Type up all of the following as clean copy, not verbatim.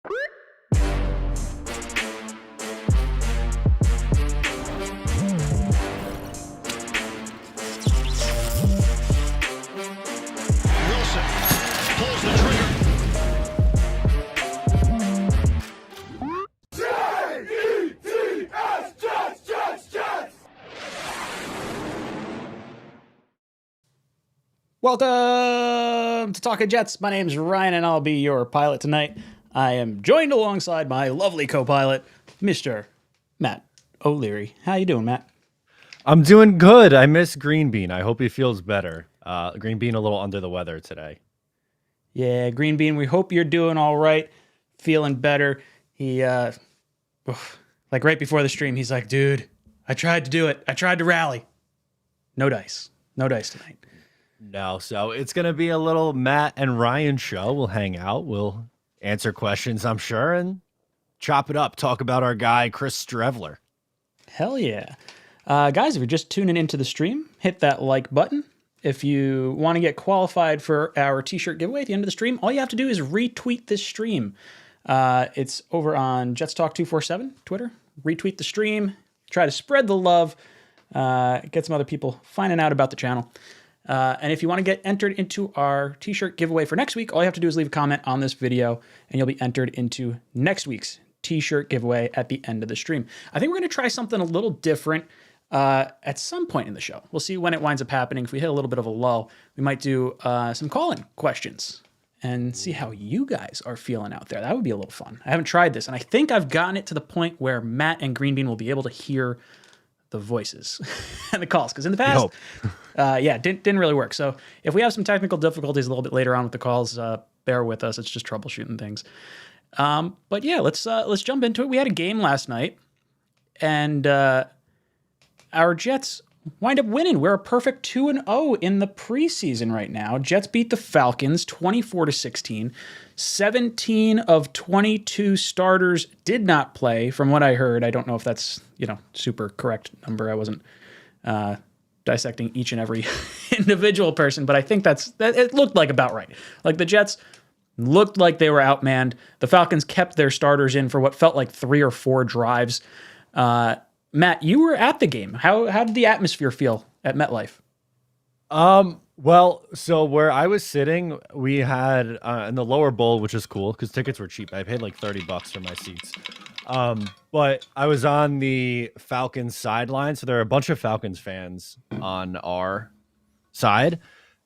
Pulls the trigger. Welcome to Talkin' Jets. My name's Ryan, and I'll be your pilot tonight. I am joined alongside my lovely co-pilot, Mr. Matt O'Leary. How you doing, Matt? I'm doing good. I miss Green Bean. I hope he feels better. Green Bean a little under the weather today. Yeah, Green Bean, we hope you're doing all right, feeling better. He, like right before the stream, he's like, dude, I tried to do it. I tried to rally. No dice. No dice tonight. No, so it's going to be a little Matt and Ryan show. We'll hang out. We'll answer questions, I'm sure, and chop it up. Talk about our guy, Chris Strevler. Hell yeah. Guys, if you're just tuning into the stream, hit that like button. If you want to get qualified for our t-shirt giveaway at the end of the stream, all you have to do is retweet this stream. It's over on Jets Talk 247 Twitter. Retweet the stream. Try to spread the love. Get some other people finding out about the channel. And if you want to get entered into our t-shirt giveaway for next week, all you have to do is leave a comment on this video, and you'll be entered into next week's t-shirt giveaway at the end of the stream. I think we're going to try something a little different at some point in the show. We'll see when it winds up happening. If we hit a little bit of a lull, we might do some call-in questions and see how you guys are feeling out there. That would be a little fun. I haven't tried this, and I think I've gotten it to the point where Matt and Green Bean will be able to hear the voices and the calls, because in the past, didn't really work. So if we have some technical difficulties a little bit later on with the calls, bear with us. It's just troubleshooting things. But yeah, let's jump into it. We had a game last night, and our Jets wind up winning. We're a perfect 2-0 in the preseason right now. Jets beat the Falcons 24-16. 17 of 22 starters did not play, from what I heard. I don't know if that's, super correct number. I wasn't dissecting each and every individual person, but I think it looked like about right. Like, the Jets looked like they were outmanned. The Falcons kept their starters in for what felt like 3 or 4 drives. Matt, you were at the game. How did the atmosphere feel at MetLife? Well, so where I was sitting, we had in the lower bowl, which is cool because tickets were cheap. I paid like $30 for my seats. But I was on the Falcons sideline, so there are a bunch of Falcons fans on our side.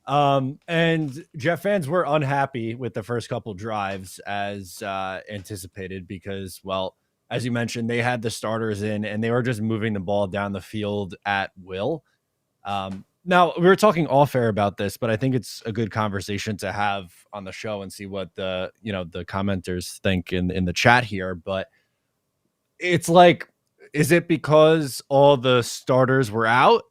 And Jet fans were unhappy with the first couple drives as anticipated because, well, as you mentioned, they had the starters in and they were just moving the ball down the field at will. Now, we were talking off air about this, but I think it's a good conversation to have on the show and see what the commenters think in the chat here. But it's like, is it because all the starters were out,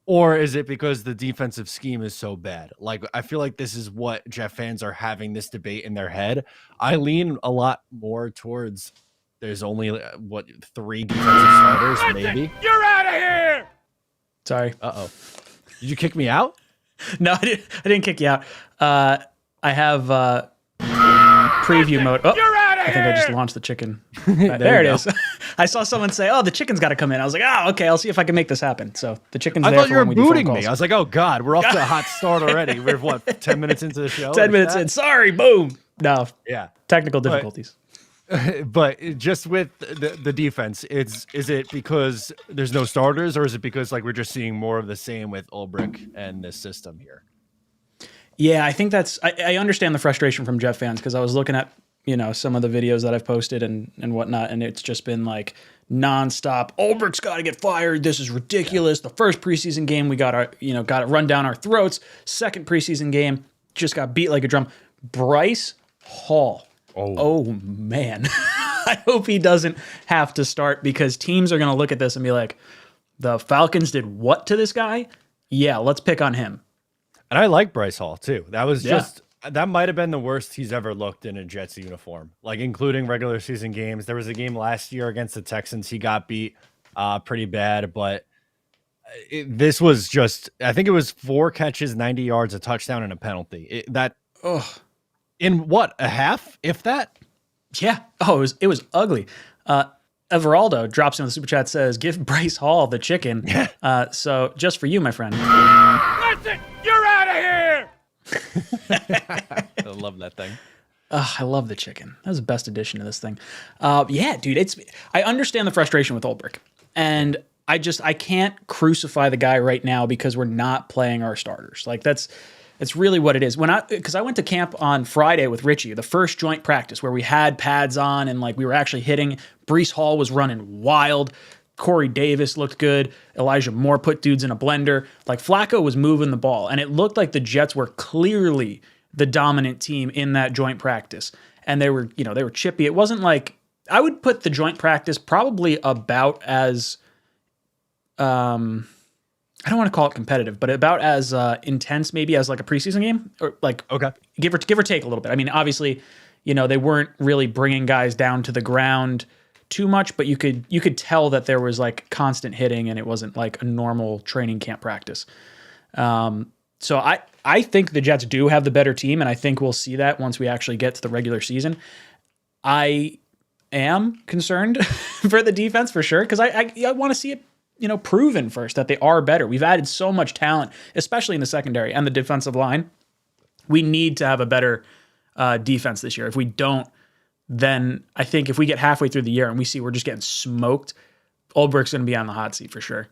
or is it because the defensive scheme is so bad? Like, I feel like this is what Jet fans are having this debate in their head. I lean a lot more towards there's only 3 defensive starters, maybe. You're out of here. Sorry. Uh-oh. Did you kick me out? No, I didn't kick you out. I have preview mode. Oh, You're out of here. I think I just launched the chicken. There it is. I saw someone say, "Oh, the chicken's got to come in." I was like, "Oh, okay. I'll see if I can make this happen." So the chicken's I there. thought you were when we do phone booting calls. me. I was like, "Oh God, we're off to a hot start already." We're what, 10 minutes into the show? 10 minutes in. Sorry, boom. No. Yeah. Technical difficulties. But just with the defense, is it because there's no starters, or is it because like we're just seeing more of the same with 𝐒𝐿𝐵𝐿 and this system here? Yeah, I think I understand the frustration from Jet fans, because I was looking at some of the videos that I've posted and whatnot, and it's just been like nonstop. 𝐒𝐿𝐵RIC's got to get fired. This is ridiculous. Yeah. The first preseason game we got it run down our throats. Second preseason game just got beat like a drum. Bryce Hall. Oh man. I hope he doesn't have to start, because teams are going to look at this and be like, the Falcons did what to this guy? Yeah, let's pick on him. And I like Bryce Hall too. That was that might have been the worst he's ever looked in a Jets uniform, like including regular season games. There was a game last year against the Texans. He got beat pretty bad, but this was just, I think it was 4 catches, 90 yards, a touchdown, and a penalty. In what, a half, if that? Yeah. Oh, it was ugly. Everaldo drops into the super chat, says, "Give Bryce Hall the chicken." So just for you, my friend. Listen, you're out of here. I love that thing. I love the chicken. That was the best addition to this thing. Yeah, dude. I understand the frustration with Ulbrich, and I can't crucify the guy right now because we're not playing our starters. Like that's really what it is. Because I went to camp on Friday with Richie, the first joint practice where we had pads on and like we were actually hitting. Brees Hall was running wild. Corey Davis looked good. Elijah Moore put dudes in a blender. Like Flacco was moving the ball, and it looked like the Jets were clearly the dominant team in that joint practice. And they were chippy. It wasn't like, I would put the joint practice probably about as I don't want to call it competitive, but about as intense maybe as like a preseason game, or like Okay. give or take a little bit. I mean, obviously, they weren't really bringing guys down to the ground too much, but you could tell that there was like constant hitting, and it wasn't like a normal training camp practice. So I think the Jets do have the better team, and I think we'll see that once we actually get to the regular season. I am concerned for the defense for sure, because I want to see it, proven first that they are better. We've added so much talent, especially in the secondary and the defensive line. We need to have a better defense this year. If we don't, then I think if we get halfway through the year and we see we're just getting smoked, Ulbrich's going to be on the hot seat for sure.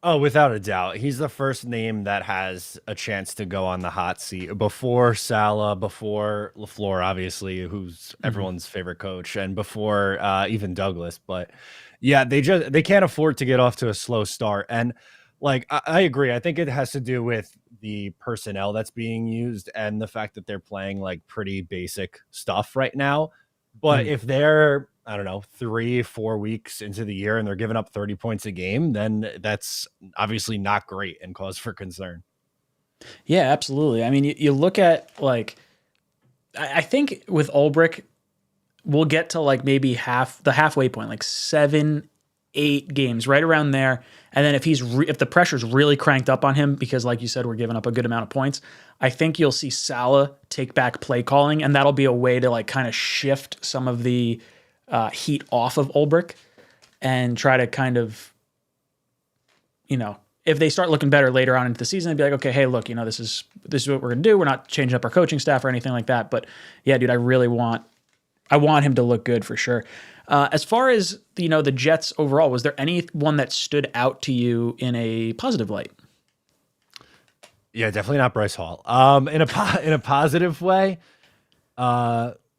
Oh, without a doubt. He's the first name that has a chance to go on the hot seat before Saleh, before LaFleur, obviously, who's everyone's favorite coach, and before even Douglas. But yeah, they can't afford to get off to a slow start. And like, I agree. I think it has to do with the personnel that's being used and the fact that they're playing like pretty basic stuff right now. But if they're, I don't know, 3-4 weeks into the year and they're giving up 30 points a game, then that's obviously not great and cause for concern. Yeah, absolutely. I mean, you look at like, I think with Ulbrich, we'll get to like maybe the halfway point, like 7-8 games, right around there. And then if the pressure's really cranked up on him, because like you said, we're giving up a good amount of points, I think you'll see Saleh take back play calling, and that'll be a way to like kind of shift some of the heat off of Ulbrich and try to kind of, if they start looking better later on into the season, they'd be like, okay, hey, look, this is what we're gonna do. We're not changing up our coaching staff or anything like that. But yeah, dude, I want him to look good for sure. As far as the Jets overall, was there anyone that stood out to you in a positive light? Yeah, definitely not Bryce Hall. In a positive way,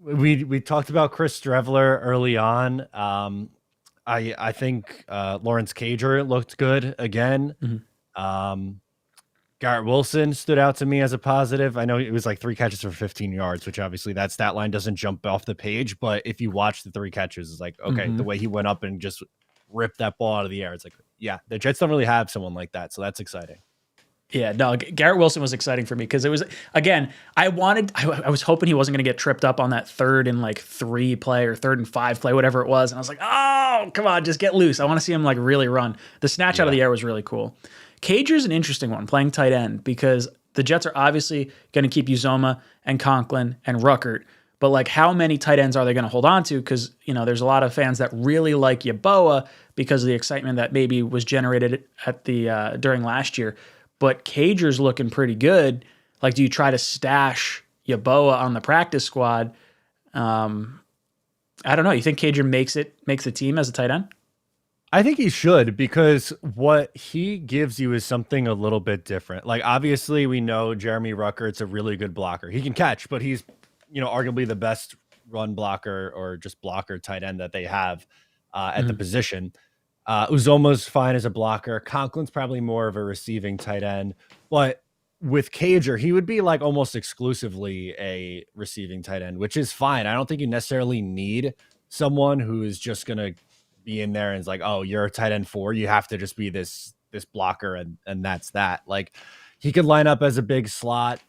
we talked about Chris Streveler early on. I think Lawrence Cager looked good again. Garrett Wilson stood out to me as a positive. I know it was like 3 catches for 15 yards, which obviously that stat line doesn't jump off the page. But if you watch the 3 catches, it's like, okay, the way he went up and just ripped that ball out of the air, it's like, yeah, the Jets don't really have someone like that. So that's exciting. Yeah, no, Garrett Wilson was exciting for me because it was, again, I was hoping he wasn't going to get tripped up on that 3rd and like 3 play or 3rd and 5 play, whatever it was. And I was like, oh, come on, just get loose. I want to see him like really run. The snatch out of the air was really cool. Cager's an interesting one, playing tight end, because the Jets are obviously going to keep Uzomah and Conklin and Ruckert. But like, how many tight ends are they going to hold on to? Because, there's a lot of fans that really like Yeboah because of the excitement that maybe was generated at the during last year. But Cager's looking pretty good. Like, do you try to stash Yeboah on the practice squad? I don't know. You think Cager makes the team as a tight end? I think he should, because what he gives you is something a little bit different. Like, obviously, we know Jeremy Ruckert's a really good blocker. He can catch, but he's, arguably the best run blocker or just blocker tight end that they have at the position. Uzomah's fine as a blocker. Conklin's probably more of a receiving tight end. But with Cager, he would be like almost exclusively a receiving tight end, which is fine. I don't think you necessarily need someone who is just going to be in there and it's like, oh, you're a tight end 4. You have to just be this blocker and that's that. Like, he could line up as a big slot.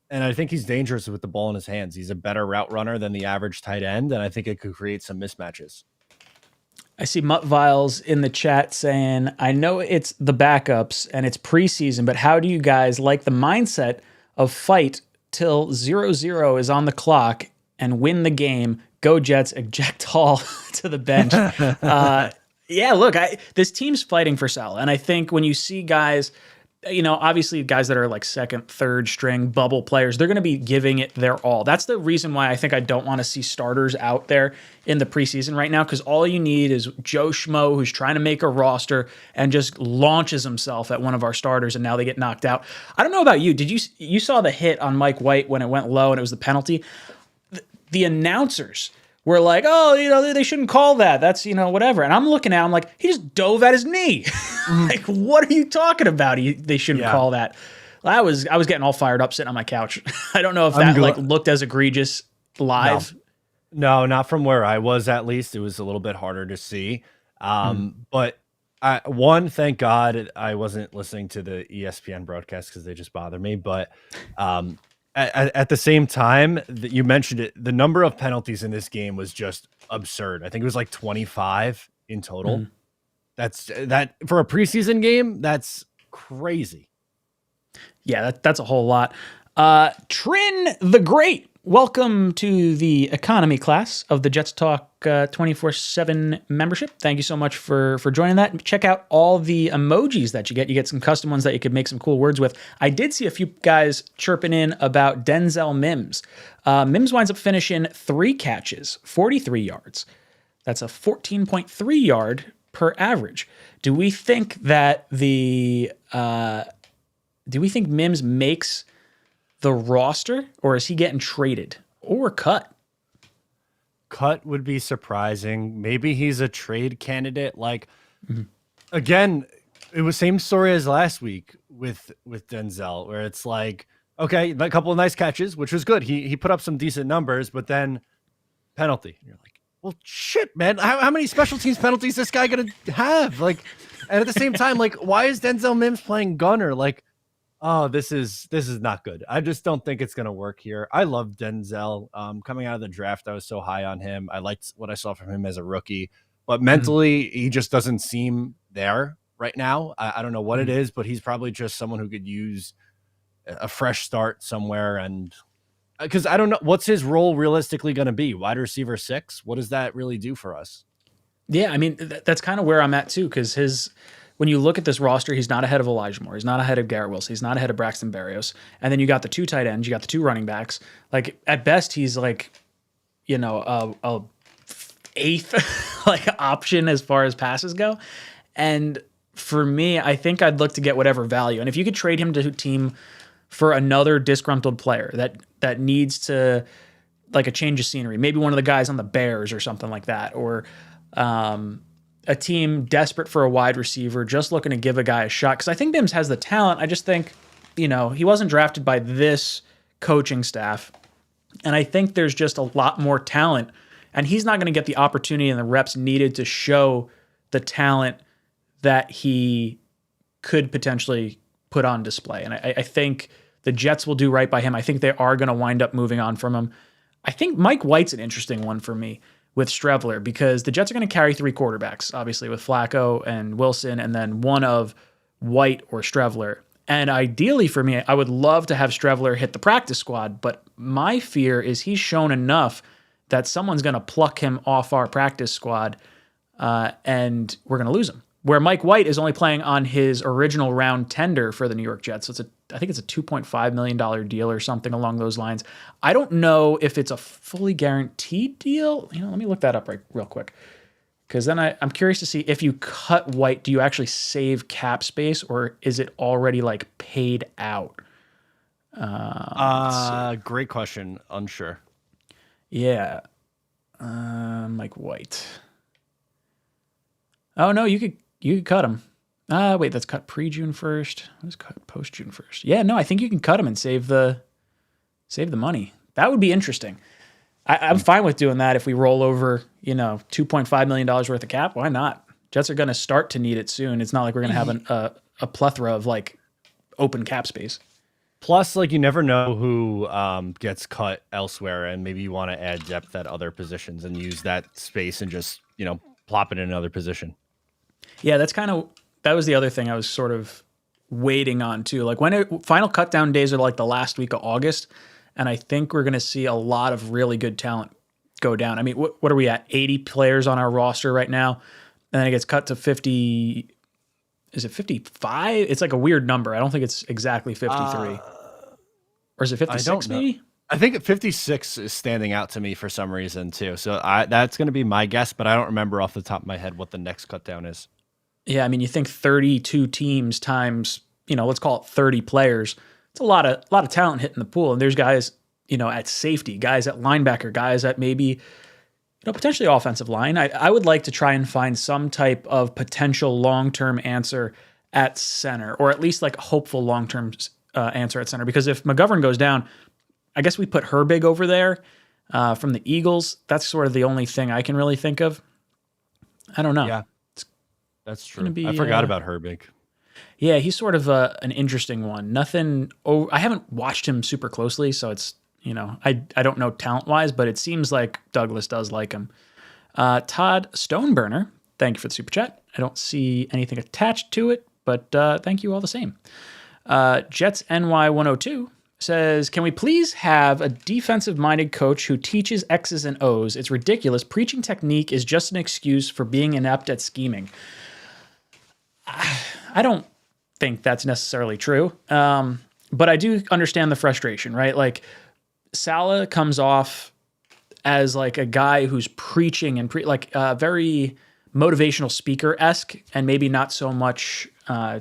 And I think he's dangerous with the ball in his hands. He's a better route runner than the average tight end. And I think it could create some mismatches. I see Mutt Viles in the chat saying, I know it's the backups and it's preseason, but how do you guys like the mindset of fight till 0-0 is on the clock and win the game, Go Jets, eject Hall to the bench. Yeah, look, this team's fighting for Salah. And I think when you see guys, obviously guys that are like second, third string bubble players, they're going to be giving it their all. That's the reason why I think I don't want to see starters out there in the preseason right now, because all you need is Joe Schmo who's trying to make a roster and just launches himself at one of our starters, and now they get knocked out. I don't know about you. You saw the hit on Mike White when it went low and it was the penalty? The announcers were like, oh, they shouldn't call that. That's, whatever. And I'm looking at him like, he just dove at his knee. Like, what are you talking about? They shouldn't call that. I was getting all fired up sitting on my couch. I don't know if that looked as egregious live. No, not from where I was, at least. It was a little bit harder to see. But thank God I wasn't listening to the ESPN broadcast because they just bother me. But at the same time, you mentioned it, the number of penalties in this game was just absurd. I think it was like 25 in total. That's for a preseason game. That's crazy. Yeah, that's a whole lot. Trin the Great, welcome to the economy class of the Jets Talk 24/7 membership. Thank you so much for joining that. Check out all the emojis that you get. You get some custom ones that you could make some cool words with. I did see a few guys chirping in about Denzel Mims. Mims winds up finishing 3 catches, 43 yards. That's a 14.3 yard per average. Do we think that Mims makes the roster, or is he getting traded or cut? Cut would be surprising. Maybe he's a trade candidate. Like, again, it was same story as last week with Denzel, where it's like, okay, a couple of nice catches, which was good. He put up some decent numbers, but then penalty. And you're like, well, shit, man. How many special teams penalties is this guy gonna have? Like, and at the same time, like, why is Denzel Mims playing gunner? Like, oh, this is not good. I just don't think it's going to work here. I love Denzel. Coming out of the draft, I was so high on him. I liked what I saw from him as a rookie, but mentally, he just doesn't seem there right now. I don't know what it is, but he's probably just someone who could use a fresh start somewhere. And because I don't know, what's his role realistically going to be? Wide receiver 6? What does that really do for us? Yeah, I mean, that's kind of where I'm at too, because when you look at this roster, he's not ahead of Elijah Moore. He's not ahead of Garrett Wilson. He's not ahead of Braxton Berrios. And then you got the 2 tight ends. You got the 2 running backs. Like, at best, he's like, a 8th like option as far as passes go. And for me, I think I'd look to get whatever value. And if you could trade him to a team for another disgruntled player that needs to, like, a change of scenery, maybe one of the guys on the Bears or something like that, or a team desperate for a wide receiver, just looking to give a guy a shot. Because I think Mims has the talent. I just think, he wasn't drafted by this coaching staff. And I think there's just a lot more talent. And he's not going to get the opportunity and the reps needed to show the talent that he could potentially put on display. And I think the Jets will do right by him. I think they are going to wind up moving on from him. I think Mike White's an interesting one for me with Streveler, because the Jets are going to carry 3 quarterbacks, obviously, with Flacco and Wilson, and then one of White or Streveler. And ideally for me, I would love to have Streveler hit the practice squad, but my fear is he's shown enough that someone's going to pluck him off our practice squad, and we're going to lose him. Where Mike White is only playing on his original round tender for the New York Jets. So I think it's a $2.5 million deal or something along those lines. I don't know if it's a fully guaranteed deal. Let me look that up real quick. Because then I'm curious to see, if you cut White, do you actually save cap space, or is it already like paid out? Great question. Unsure. Yeah. Mike White. Oh no, you could cut him. Wait, that's cut pre-June 1st. What is cut post-June 1st? Yeah, no, I think you can cut him and save the money. That would be interesting. I'm fine with doing that if we roll over, $2.5 million worth of cap. Why not? Jets are going to start to need it soon. It's not like we're going to have a plethora of like open cap space. Plus, like, you never know who gets cut elsewhere, and maybe you want to add depth at other positions and use that space and just, plop it in another position. Yeah, that was the other thing I was sort of waiting on too. Like, final cutdown days are like the last week of August, and I think we're going to see a lot of really good talent go down. I mean, what are we at? 80 players on our roster right now, and then it gets cut to 50. Is it 55? It's like a weird number. I don't think it's exactly 53. Or is it 56 maybe? I think 56 is standing out to me for some reason too. So that's going to be my guess, but I don't remember off the top of my head what the next cut down is. Yeah, I mean, you think 32 teams times, let's call it 30 players. It's a lot of talent hitting the pool, and there's guys, at safety, guys at linebacker, guys at maybe, potentially offensive line. I would like to try and find some type of potential long-term answer at center, or at least like a hopeful long-term answer at center. Because if McGovern goes down, I guess we put Herbig over there from the Eagles. That's sort of the only thing I can really think of. I don't know. Yeah, that's true. I forgot about Herbig. Yeah, he's sort of an interesting one. I haven't watched him super closely, so it's, I don't know talent-wise, but it seems like Douglas does like him. Todd Stoneburner, thank you for the super chat. I don't see anything attached to it, but thank you all the same. Jets NY 102 says, can we please have a defensive-minded coach who teaches X's and O's? It's ridiculous. Preaching technique is just an excuse for being inept at scheming. I don't think that's necessarily true, but I do understand the frustration, right? Like, Saleh comes off as like a guy who's preaching and very motivational speaker-esque, and maybe not so much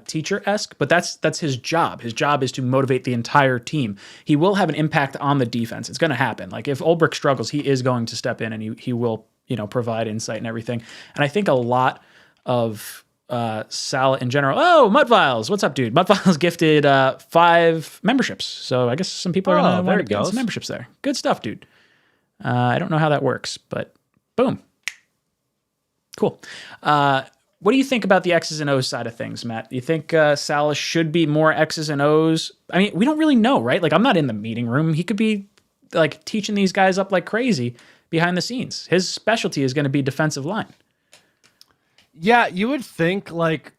teacher-esque, but that's his job. His job is to motivate the entire team. He will have an impact on the defense. It's going to happen. Like, if 𝐒𝐵RIC struggles, he is going to step in, and he will, provide insight and everything. And I think a lot of Saleh in general. Oh, Mudviles, what's up, dude? Mudviles gifted 5 memberships, so I guess some people are going to want to get some memberships there. Good stuff, dude. I don't know how that works, but boom, cool. What do you think about the X's and O's side of things, Matt? Do you think Saleh should be more X's and O's? I mean, we don't really know, right? Like, I'm not in the meeting room. He could be like teaching these guys up like crazy behind the scenes. His specialty is going to be defensive line. Yeah, you would think, like,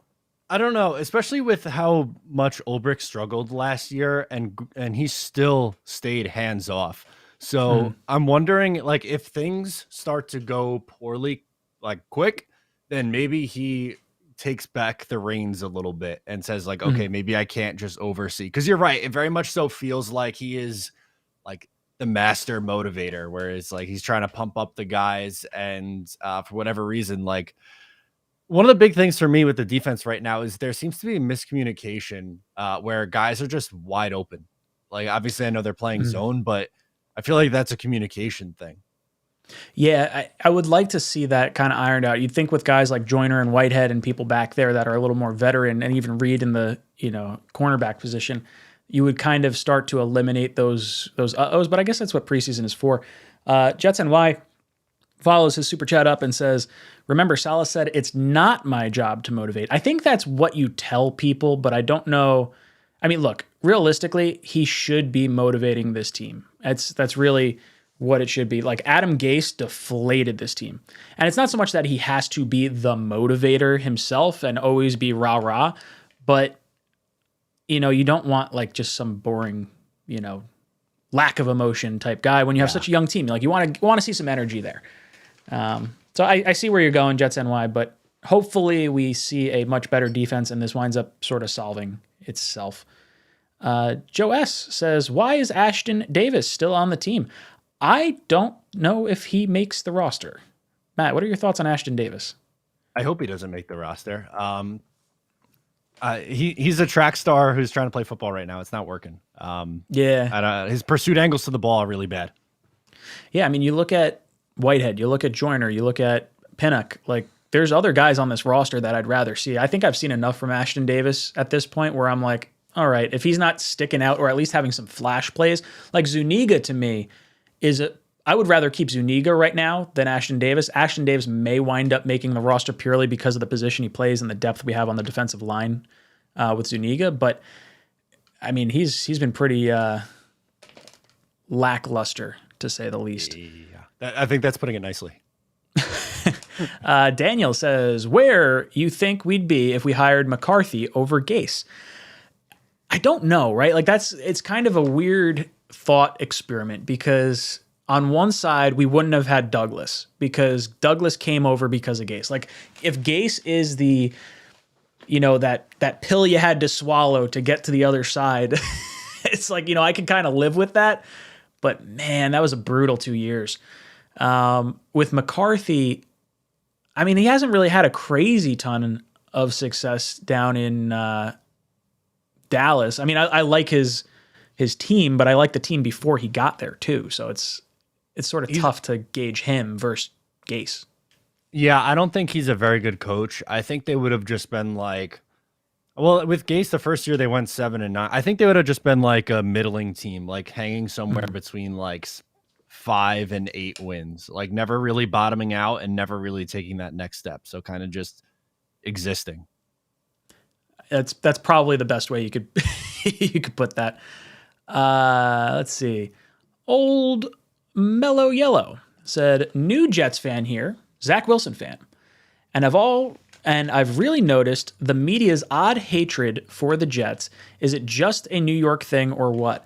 I don't know, especially with how much 𝐒𝐵RIC struggled last year, and he still stayed hands off. So I'm wondering, like, if things start to go poorly, like, quick, then maybe he takes back the reins a little bit and says, like, okay, maybe I can't just oversee. Because you're right, it very much so feels like he is, like, the master motivator, whereas, like, he's trying to pump up the guys, and for whatever reason, like, one of the big things for me with the defense right now is there seems to be miscommunication where guys are just wide open. Like, obviously I know they're playing zone, but I feel like that's a communication thing. Yeah, I would like to see that kind of ironed out. You'd think with guys like Joyner and Whitehead and people back there that are a little more veteran, and even Reed in the, cornerback position, you would kind of start to eliminate those uh-ohs, but I guess that's what preseason is for. Jets NY follows his super chat up and says, remember, Saleh said, it's not my job to motivate. I think that's what you tell people, but I don't know. I mean, look, realistically, he should be motivating this team. That's really what it should be. Like, Adam Gase deflated this team. And it's not so much that he has to be the motivator himself and always be rah-rah, but, you don't want, like, just some boring, lack of emotion type guy when you have such a young team. Like, you want to see some energy there. So I see where you're going, Jets NY, but hopefully we see a much better defense and this winds up sort of solving itself. Joe S. says, why is Ashton Davis still on the team? I don't know if he makes the roster. Matt, what are your thoughts on Ashton Davis? I hope he doesn't make the roster. He's a track star who's trying to play football right now. It's not working. His pursuit angles to the ball are really bad. Yeah, I mean, you look at Whitehead, you look at Joyner, you look at Pinnock, like, there's other guys on this roster that I'd rather see. I think I've seen enough from Ashton Davis at this point where I'm like, all right, if he's not sticking out or at least having some flash plays, like Zuniga to me I would rather keep Zuniga right now than Ashton Davis. Ashton Davis may wind up making the roster purely because of the position he plays and the depth we have on the defensive line with Zuniga. But I mean, he's been pretty lackluster, to say the least. Yeah, I think that's putting it nicely. Daniel says, where you think we'd be if we hired McCarthy over Gase? I don't know, right? Like, it's kind of a weird thought experiment because on one side, we wouldn't have had Douglas because Douglas came over because of Gase. Like if Gase is the, that pill you had to swallow to get to the other side, it's like, I can kind of live with that. But man, that was a brutal 2 years. With McCarthy, I mean, he hasn't really had a crazy ton of success down in Dallas. I mean, I like his team, but I like the team before he got there too. So it's sort of tough to gauge him versus Gase. Yeah, I don't think he's a very good coach. I think they would have just been like, well, with Gase, the first year they went 7-9. I think they would have just been like a middling team, like hanging somewhere between like 5 and 8 wins, like never really bottoming out and never really taking that next step. So kind of just existing. That's probably the best way you could you could put that. Let's see. Old Mellow Yellow said, new Jets fan here, Zach Wilson fan. And I've really noticed the media's odd hatred for the Jets. Is it just a New York thing or what?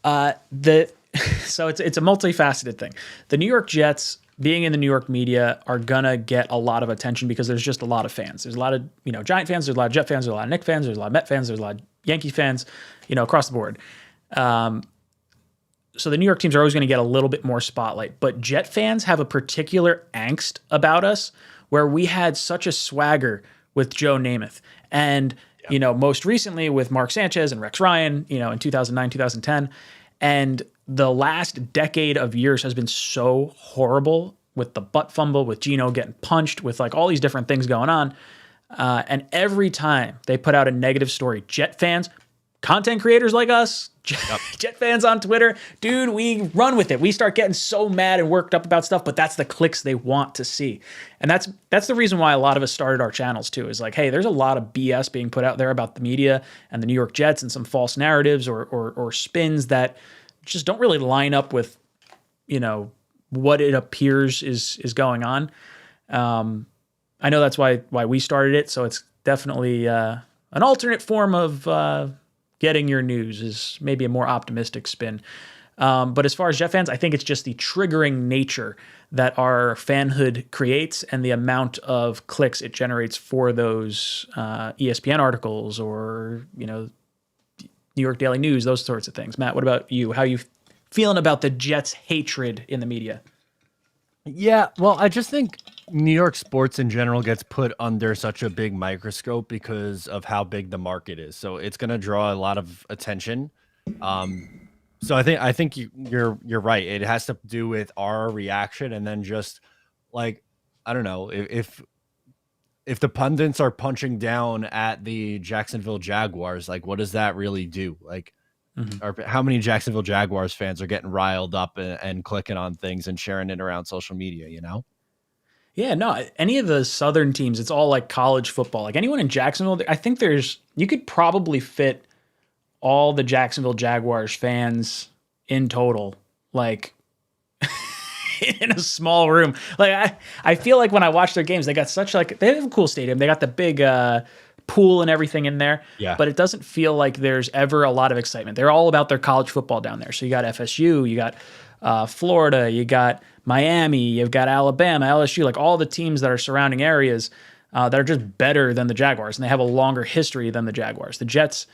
So it's a multifaceted thing. The New York Jets, being in the New York media, are gonna get a lot of attention because there's just a lot of fans. There's a lot of Giant fans, there's a lot of Jet fans, there's a lot of Knicks fans, there's a lot of Met fans, there's a lot of Yankee fans, across the board. So the New York teams are always going to get a little bit more spotlight, but Jet fans have a particular angst about us where we had such a swagger with Joe Namath. And, most recently with Mark Sanchez and Rex Ryan, in 2009, 2010. And the last decade of years has been so horrible with the butt fumble, with Geno getting punched, with like all these different things going on. And every time they put out a negative story, Jet fans, content creators like us, Jet fans on Twitter, dude, we run with it. We start getting so mad and worked up about stuff, but that's the clicks they want to see. And that's the reason why a lot of us started our channels too, is like, hey, there's a lot of BS being put out there about the media and the New York Jets and some false narratives or spins that just don't really line up with, what it appears is going on. I know that's why we started it. So it's definitely an alternate form of getting your news, is maybe a more optimistic spin. But as far as Jet fans, I think it's just the triggering nature that our fanhood creates and the amount of clicks it generates for those ESPN articles or, New York Daily News, those sorts of things. Matt, what about you? How are you feeling about the Jets' hatred in the media? Yeah, well, I just think New York sports in general gets put under such a big microscope because of how big the market is. So it's going to draw a lot of attention. So I think you're right. It has to do with our reaction, and then just like, I don't know, if the pundits are punching down at the Jacksonville Jaguars, like what does that really do? Like, or how many Jacksonville Jaguars fans are getting riled up and clicking on things and sharing it around social media, Yeah, no, any of the Southern teams, it's all like college football. Like anyone in Jacksonville, I think you could probably fit all the Jacksonville Jaguars fans in total, like in a small room. Like I feel like when I watch their games, they got they have a cool stadium. They got the big pool and everything in there. Yeah. But it doesn't feel like there's ever a lot of excitement. They're all about their college football down there. So you got FSU, you got Florida, you got Miami, you've got Alabama, LSU, like all the teams that are surrounding areas that are just better than the Jaguars, and they have a longer history than the Jaguars. The Jets,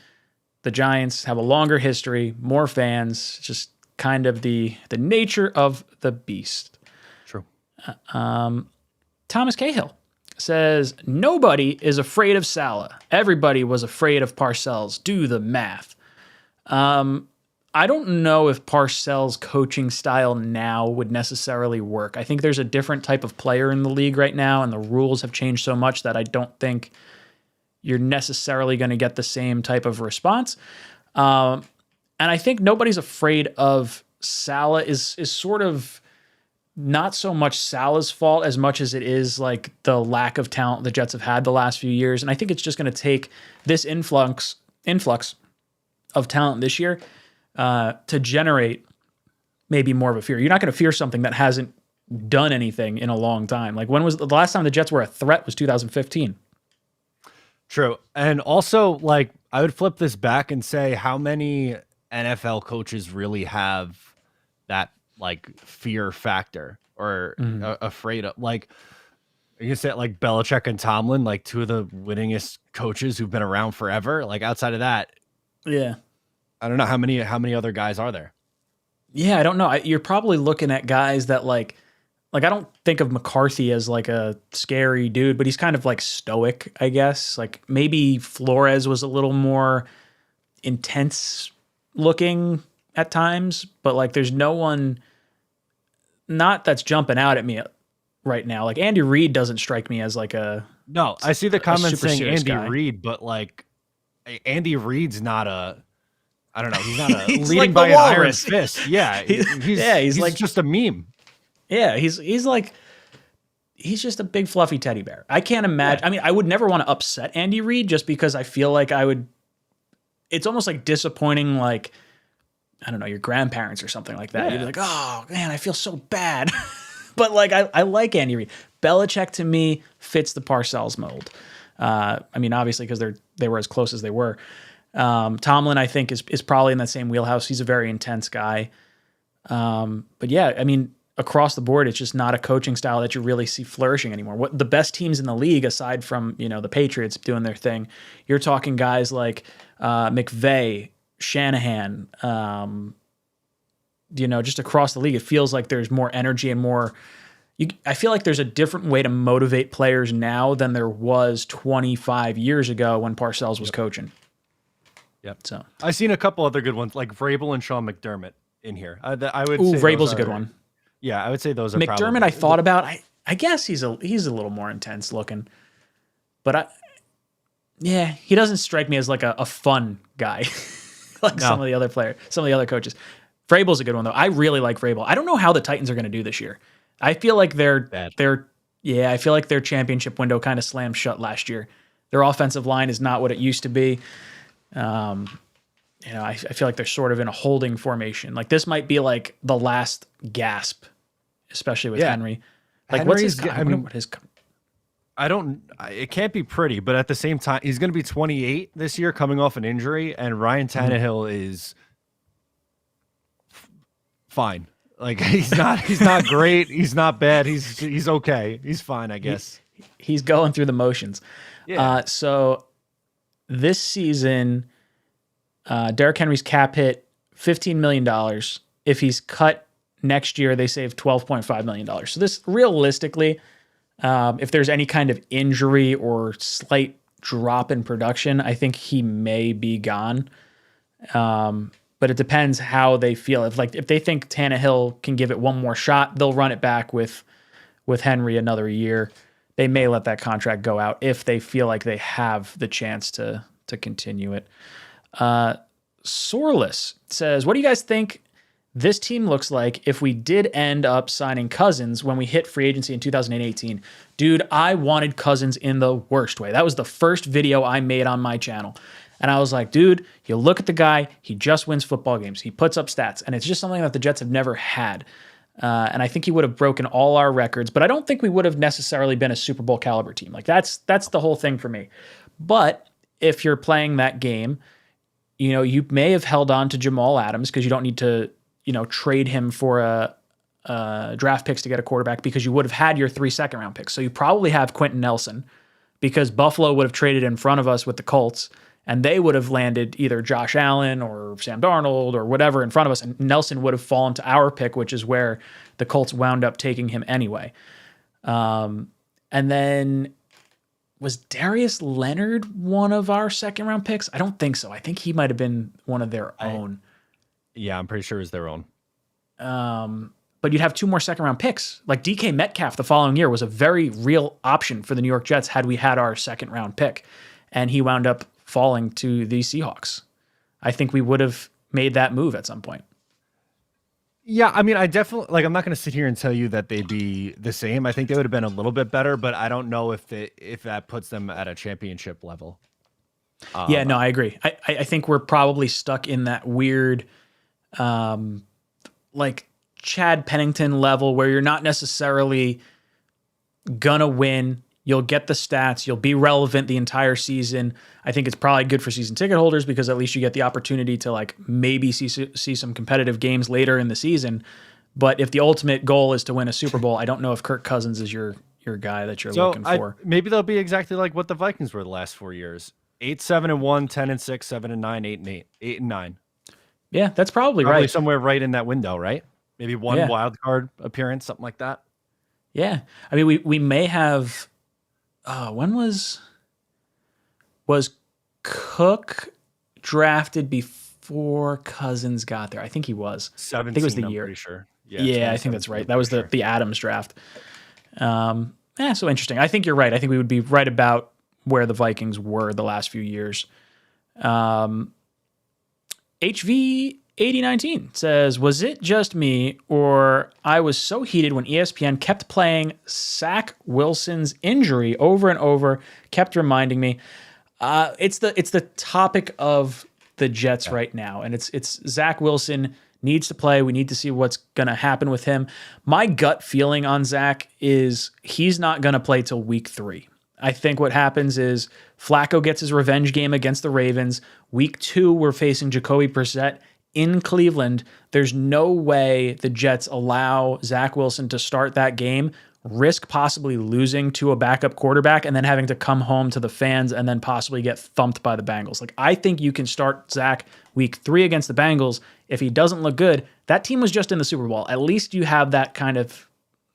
the Giants have a longer history, more fans, just kind of the nature of the beast. True. Thomas Cahill says, nobody is afraid of Saleh. Everybody was afraid of Parcells. Do the math. I don't know if Parcells' coaching style now would necessarily work. I think there's a different type of player in the league right now, and the rules have changed so much that I don't think you're necessarily going to get the same type of response. And I think nobody's afraid of Saleh is sort of not so much Saleh's fault as much as it is like the lack of talent the Jets have had the last few years. And I think it's just going to take this influx of talent this year to generate maybe more of a fear. You're not going to fear something that hasn't done anything in a long time. Like when was the last time the Jets were a threat? Was 2015. True. And also, like, I would flip this back and say, how many NFL coaches really have that like fear factor or afraid of. Like you can say like Belichick and Tomlin, like two of the winningest coaches who've been around forever. Like outside of that, yeah, I don't know how many other guys are there. Yeah, I don't know. You're probably looking at guys that like I don't think of McCarthy as like a scary dude, but he's kind of like stoic, I guess. Like maybe Flores was a little more intense looking at times, but like there's no one not that's jumping out at me right now. Like Andy Reid doesn't strike me as like a No, I see the comments saying Andy guy. Reid, but like Andy Reid's not a I don't know. He's not a He's leading like by an iron walrus. fist. Yeah, he's like just a meme. Yeah, he's just a big fluffy teddy bear. I can't imagine. Yeah. I mean, I would never want to upset Andy Reid just because I feel like I would. It's almost like disappointing, like I don't know, your grandparents or something like that. Yeah. You'd be like, oh man, I feel so bad. But like I like Andy Reid. Belichick to me fits the Parcells mold. I mean, obviously because they were as close as they were. Tomlin, I think, is probably in that same wheelhouse. He's a very intense guy. But yeah, I mean, across the board, it's just not a coaching style that you really see flourishing anymore. What the best teams in the league, aside from the Patriots doing their thing, you're talking guys like McVay, Shanahan. Just across the league, it feels like there's more energy and more. I feel like there's a different way to motivate players now than there was 25 years ago when Parcells was coaching. Yep. So I've seen a couple other good ones like Vrabel and Sean McDermott in here. I would say Vrabel's a good one. Yeah, I would say those are McDermott. Probably, I thought about. I guess he's a little more intense looking, but he doesn't strike me as like a fun guy like some of the other players, some of the other coaches. Vrabel's a good one though. I really like Vrabel. I don't know how the Titans are going to do this year. I feel like I feel like their championship window kind of slammed shut last year. Their offensive line is not what it used to be. I feel like they're sort of in a holding formation. Like this might be like the last gasp, especially with Henry. Like Henry's, it can't be pretty, but at the same time, he's going to be 28 this year coming off an injury, and Ryan Tannehill is fine. Like he's not great. He's not bad. He's okay. He's fine, I guess. He's going through the motions. Yeah. So this season, Derrick Henry's cap hit $15 million. If he's cut next year, they save $12.5 million. So this realistically, if there's any kind of injury or slight drop in production, I think he may be gone. But it depends how they feel. If they think Tannehill can give it one more shot, they'll run it back with Henry another year. They may let that contract go out if they feel like they have the chance to continue it. Soreless says, what do you guys think this team looks like if we did end up signing Cousins when we hit free agency in 2018? Dude, I wanted Cousins in the worst way. That was the first video I made on my channel. And I was like, dude, you look at the guy, he just wins football games. He puts up stats. And it's just something that the Jets have never had. And I think he would have broken all our records, but I don't think we would have necessarily been a Super Bowl caliber team. Like that's the whole thing for me. But if you're playing that game, you may have held on to Jamal Adams because you don't need to, trade him for a draft picks to get a quarterback because you would have had your 3 second-round picks. So you probably have Quentin Nelson because Buffalo would have traded in front of us with the Colts, and they would have landed either Josh Allen or Sam Darnold or whatever in front of us, and Nelson would have fallen to our pick, which is where the Colts wound up taking him anyway. And then was Darius Leonard one of our second-round picks? I don't think so. I think he might have been one of their own. Yeah, I'm pretty sure it was their own. But you'd have 2 more second-round picks. Like DK Metcalf the following year was a very real option for the New York Jets had we had our second-round pick, and he wound up falling to the Seahawks. I think we would have made that move at some point. Yeah, I mean, I definitely I'm not going to sit here and tell you that they'd be the same. I think they would have been a little bit better, but I don't know if that puts them at a championship level. Yeah, no, I agree. I think we're probably stuck in that weird, like Chad Pennington level where you're not necessarily gonna win. You'll get the stats. You'll be relevant the entire season. I think it's probably good for season ticket holders because at least you get the opportunity to like maybe see some competitive games later in the season. But if the ultimate goal is to win a Super Bowl, I don't know if Kirk Cousins is your guy that you're looking for. Maybe they'll be exactly like what the Vikings were the last 4 years: 8-7-1, 10-6, 7-9, 8-8, 8-9. Yeah, that's probably right. Somewhere right in that window, right? Maybe one wild card appearance, something like that. Yeah, I mean, we may have. When was Cook drafted before Cousins got there? I think he was. 17, I think it was the year. Pretty sure. Yeah, I think that's right. That was the Adams draft. So interesting. I think you're right. I think we would be right about where the Vikings were the last few years. HV8019 says, was it just me or I was so heated when ESPN kept playing Zach Wilson's injury over and over, kept reminding me. It's the topic of the Jets right now, and it's Zach Wilson needs to play. We need to see what's going to happen with him. My gut feeling on Zach is he's not going to play till week 3. I think what happens is Flacco gets his revenge game against the Ravens. Week 2, we're facing Jacoby Brissett in Cleveland. There's no way the Jets allow Zach Wilson to start that game, risk possibly losing to a backup quarterback, and then having to come home to the fans and then possibly get thumped by the Bengals. Like, I think you can start Zach week 3 against the Bengals. If he doesn't look good, that team was just in the Super Bowl. At least you have that kind of,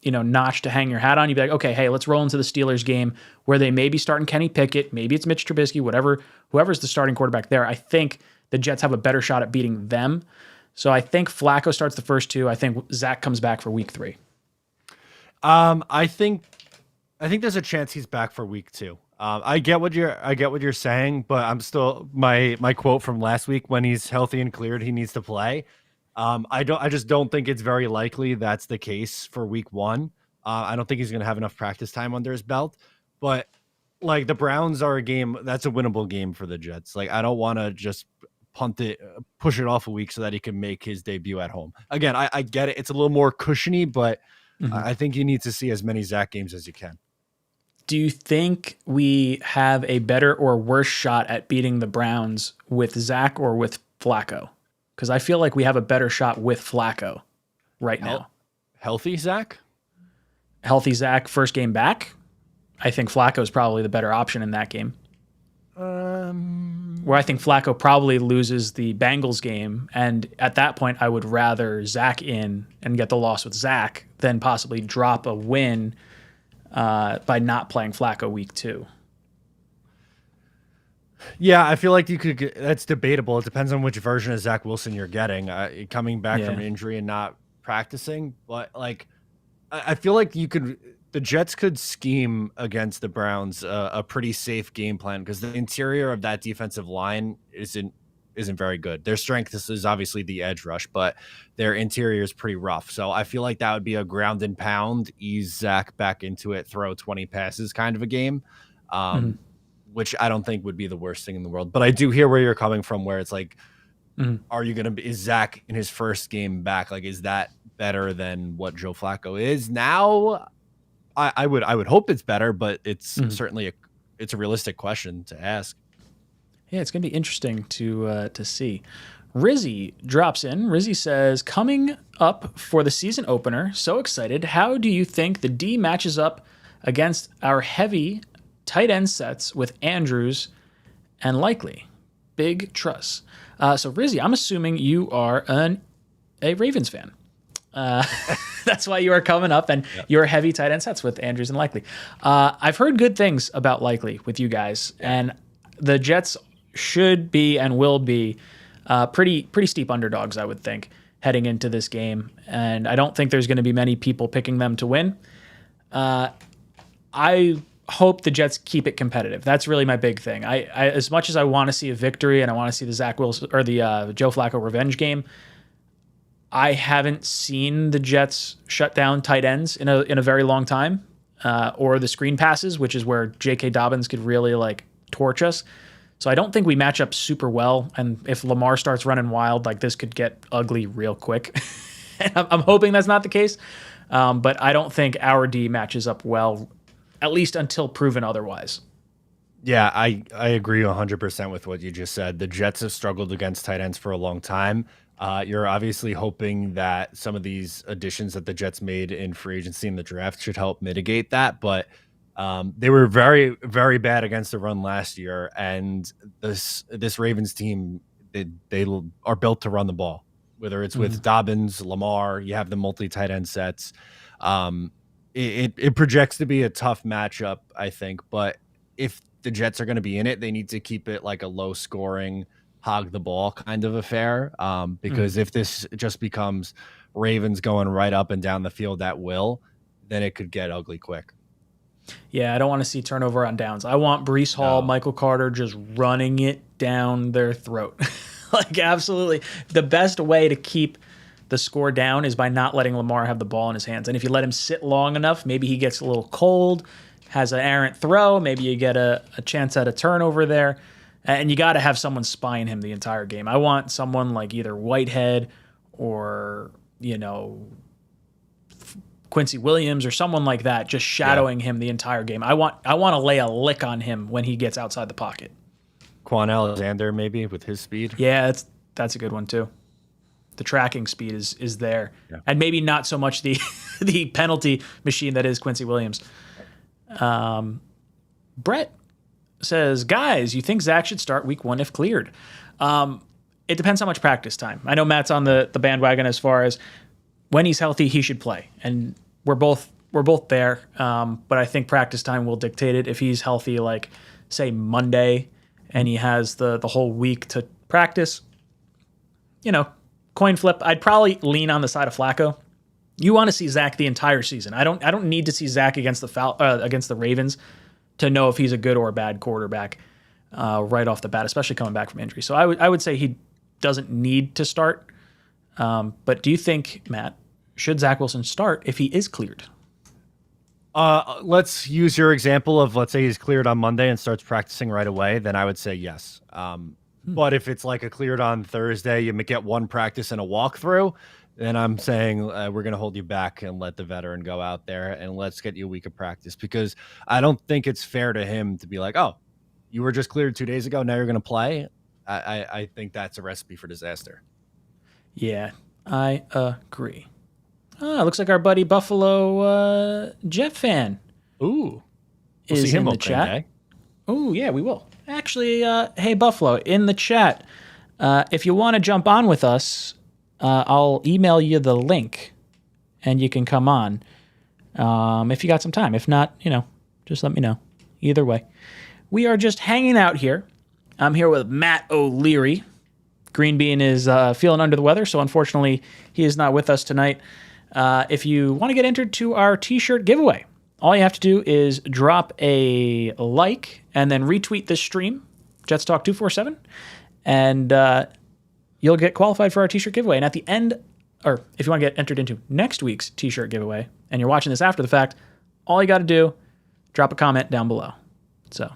notch to hang your hat on. You'd be like, okay, hey, let's roll into the Steelers game where they may be starting Kenny Pickett. Maybe it's Mitch Trubisky, whoever's the starting quarterback there. I think the Jets have a better shot at beating them. So I think Flacco starts the first 2. I think Zach comes back for week 3. I think there's a chance he's back for week 2. I get what you're saying, but I'm still my quote from last week: when he's healthy and cleared, he needs to play. I just don't think it's very likely that's the case for week 1. I don't think he's going to have enough practice time under his belt, but like the Browns are a game that's a winnable game for the Jets. Like, I don't want to just push it off a week so that he can make his debut at home. Again, I get it. It's a little more cushiony, but I think you need to see as many Zach games as you can. Do you think we have a better or worse shot at beating the Browns with Zach or with Flacco? Because I feel like we have a better shot with Flacco right now. Healthy Zach? Healthy Zach, first game back. I think Flacco is probably the better option in that game. Where I think Flacco probably loses the Bengals game, and at that point, I would rather Zach in and get the loss with Zach than possibly drop a win by not playing Flacco week 2. Yeah, I feel like you could. That's debatable. It depends on which version of Zach Wilson you're getting. Coming back from an injury and not practicing, but like, I feel like the Jets could scheme against the Browns a pretty safe game plan because the interior of that defensive line isn't very good. Their strength is obviously the edge rush, but their interior is pretty rough. So I feel like that would be a ground and pound, ease Zach back into it, throw 20 passes kind of a game, which I don't think would be the worst thing in the world. But I do hear where you're coming from, where it's like, is Zach in his first game back? Like, is that better than what Joe Flacco is now? I would hope it's better, but it's certainly it's a realistic question to ask. Yeah, it's going to be interesting to see. Rizzy drops in. Rizzy says, coming up for the season opener, so excited. How do you think the D matches up against our heavy tight end sets with Andrews and Likely? Big trust. So Rizzy, I'm assuming you are a Ravens fan. That's why you are coming up, and you're heavy tight end sets with Andrews and Likely. I've heard good things about Likely with you guys, and the Jets should be and will be pretty steep underdogs, I would think, heading into this game. And I don't think there's going to be many people picking them to win. I hope the Jets keep it competitive. That's really my big thing. I as much as I want to see a victory and I want to see the Zach Wilson or the Joe Flacco revenge game, I haven't seen the Jets shut down tight ends in a very long time, or the screen passes, which is where J.K. Dobbins could really like torch us. So I don't think we match up super well. And if Lamar starts running wild, like this could get ugly real quick. And I'm hoping that's not the case. But I don't think our D matches up well, at least until proven otherwise. Yeah, I agree 100% with what you just said. The Jets have struggled against tight ends for a long time. You're obviously hoping that some of these additions that the Jets made in free agency and the draft should help mitigate that, but they were very, very bad against the run last year, and this Ravens team they are built to run the ball. Whether it's with Dobbins, Lamar, you have the multi tight end sets. It projects to be a tough matchup, I think, but if the Jets are going to be in it, they need to keep it like a low scoring, hog the ball kind of affair. Because if this just becomes Ravens going right up and down the field at will, then it could get ugly quick. Yeah, I don't want to see turnover on downs. I want Breece Hall, Michael Carter just running it down their throat. Like, absolutely. The best way to keep the score down is by not letting Lamar have the ball in his hands. And if you let him sit long enough, maybe he gets a little cold, has an errant throw, maybe you get a chance at a turnover there. And you got to have someone spying him the entire game. I want someone like either Whitehead or, Quincy Williams or someone like that just shadowing him the entire game. I want to lay a lick on him when he gets outside the pocket. Quan Alexander maybe with his speed. Yeah, that's a good one too. The tracking speed is there. Yeah. And maybe not so much the the penalty machine that is Quincy Williams. Brett says, guys, you think Zach should start week 1 if cleared? It depends how much practice time. I know Matt's on the bandwagon as far as when he's healthy, he should play. And we're both there. But I think practice time will dictate it. If he's healthy, like say Monday, and he has the whole week to practice, coin flip, I'd probably lean on the side of Flacco. You want to see Zach the entire season. I don't need to see Zach against the Ravens to know if he's a good or a bad quarterback right off the bat, especially coming back from injury. So I would say he doesn't need to start. But do you think, Matt, should Zach Wilson start if he is cleared? Let's use your example of, let's say he's cleared on Monday and starts practicing right away. Then I would say yes. But if it's like a cleared on Thursday, you get one practice and a walkthrough, then I'm saying we're going to hold you back and let the veteran go out there and let's get you a week of practice, because I don't think it's fair to him to be like, oh, you were just cleared 2 days ago, now you're going to play. I think that's a recipe for disaster. Yeah, I agree. Looks like our buddy Buffalo Jet fan. Ooh, we'll is in the chat. Oh yeah, we will. Actually, hey Buffalo, in the chat, if you want to jump on with us, I'll email you the link, and you can come on if you got some time. If not, just let me know. Either way, we are just hanging out here. I'm here with Matt O'Leary. Green Bean is feeling under the weather, so unfortunately he is not with us tonight. If you want to get entered to our t-shirt giveaway, all you have to do is drop a like and then retweet this stream, Jets Talk 247, and you'll get qualified for our t-shirt giveaway. And at the end, or if you want to get entered into next week's t-shirt giveaway, and you're watching this after the fact, all you got to do, drop a comment down below. So,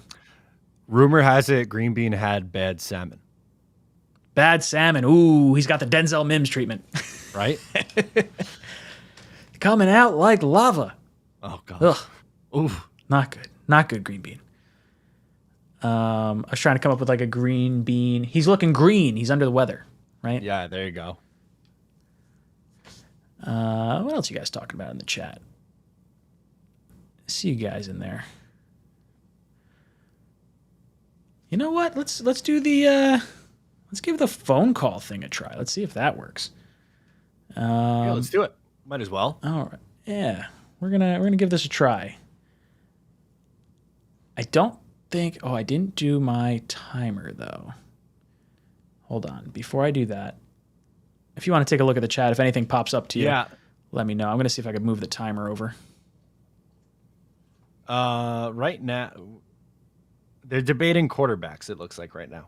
rumor has it Green Bean had bad salmon. Bad salmon. Ooh, he's got the Denzel Mims treatment. Right? Coming out like lava. Oh, God. Ugh. Ooh. Not good. Not good, Green Bean. I was trying to come up with like a Green Bean. He's looking green. He's under the weather, right? Yeah, there you go. What else you guys talking about in the chat? See you guys in there. You know what? Let's do the let's give the phone call thing a try. Let's see if that works. Yeah, let's do it. Might as well. All right. Yeah, we're gonna give this a try. I don't think. Oh, I didn't do my timer though. Hold on. Before I do that, if you want to take a look at the chat, if anything pops up to you, let me know. I'm gonna see if I can move the timer over. Right now, they're debating quarterbacks. It looks like right now.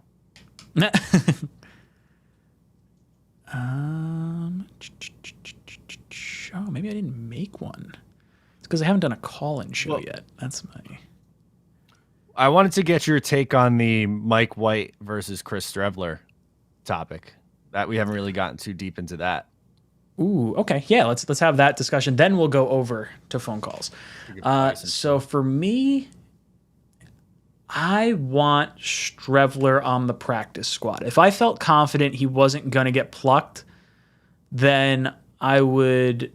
Oh, maybe I didn't make one. It's because I haven't done a call-in show yet. That's my. I wanted to get your take on the Mike White versus Chris Streveler topic. That we haven't really gotten too deep into that. Ooh, okay, yeah. Let's have that discussion. Then we'll go over to phone calls. So for me, I want Strevler on the practice squad. If I felt confident he wasn't going to get plucked, then I would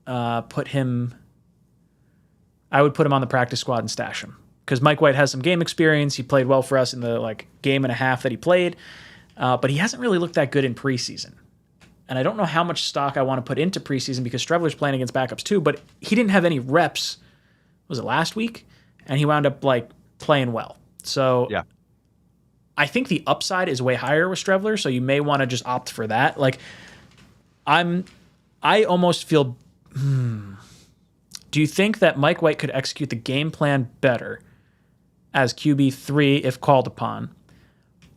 put him on the practice squad and stash him. Because Mike White has some game experience. He played well for us in the game and a half that he played. But he hasn't really looked that good in preseason. And I don't know how much stock I want to put into preseason because Strevler's playing against backups too, but he didn't have any reps. Was it last week? And he wound up playing well. So Yeah. I think the upside is way higher with Strevler, so you may want to just opt for that. I almost feel do you think that Mike White could execute the game plan better as QB3 if called upon?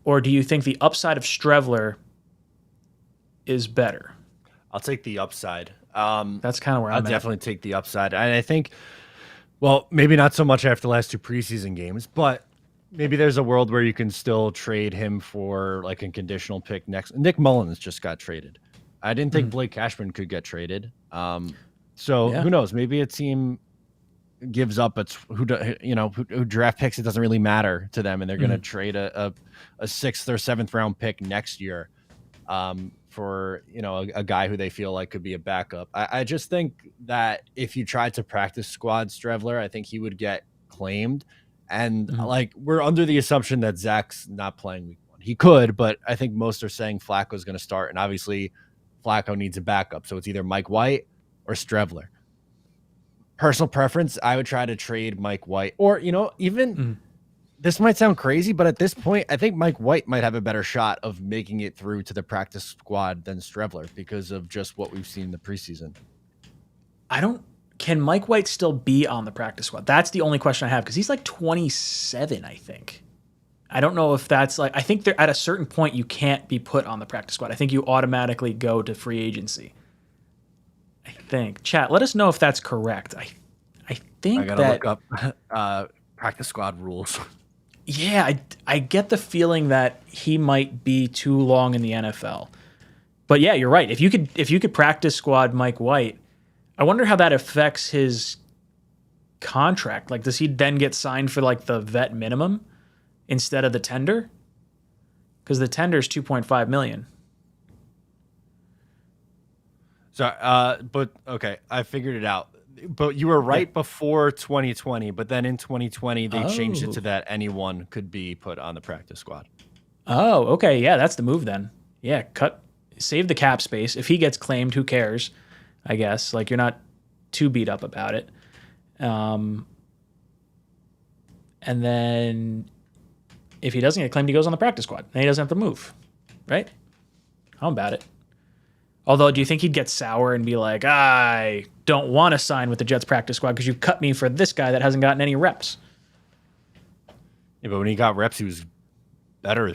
Or do you think the upside of Strevler is better? I'll take the upside. That's kind of where I'll I'm at. definitely take the upside. And I think, well, maybe not so much after the last 2 preseason games, but maybe there's a world where you can still trade him for a conditional pick next. Nick Mullins just got traded. I didn't think Blake Cashman could get traded. Who knows? Maybe a team gives up who draft picks. It doesn't really matter to them, and they're going to trade a 6th or 7th round pick next year for a guy who they feel like could be a backup. I just think that if you tried to practice squad Strevler, I think he would get claimed. And we're under the assumption that Zach's not playing week 1. He could, but I think most are saying Flacco's going to start, and obviously Flacco needs a backup, so it's either Mike White or Strevler. Personal preference, I would try to trade Mike White, or even this might sound crazy, but at this point, I think Mike White might have a better shot of making it through to the practice squad than Strevler because of just what we've seen in the preseason. Can Mike White still be on the practice squad? That's the only question I have because he's 27, I think. I don't know if that's I think at a certain point you can't be put on the practice squad. I think you automatically go to free agency. I think. Chat, let us know if that's correct. I think I gotta look up practice squad rules. Yeah, I get the feeling that he might be too long in the NFL. But yeah, you're right. If you could practice squad Mike White, I wonder how that affects his contract. Does he then get signed for the vet minimum instead of the tender? Because the tender is $2.5 million. So, but okay, I figured it out. But you were right before 2020, but then in 2020 they changed it to that anyone could be put on the practice squad. Oh, okay, yeah, that's the move then. Yeah, save the cap space. If he gets claimed, who cares? I guess you're not too beat up about it. And then if he doesn't get claimed, he goes on the practice squad. Then he doesn't have to move, right? How about it? Although, do you think he'd get sour and be like, I don't want to sign with the Jets practice squad because you cut me for this guy that hasn't gotten any reps? Yeah, but when he got reps, he was better.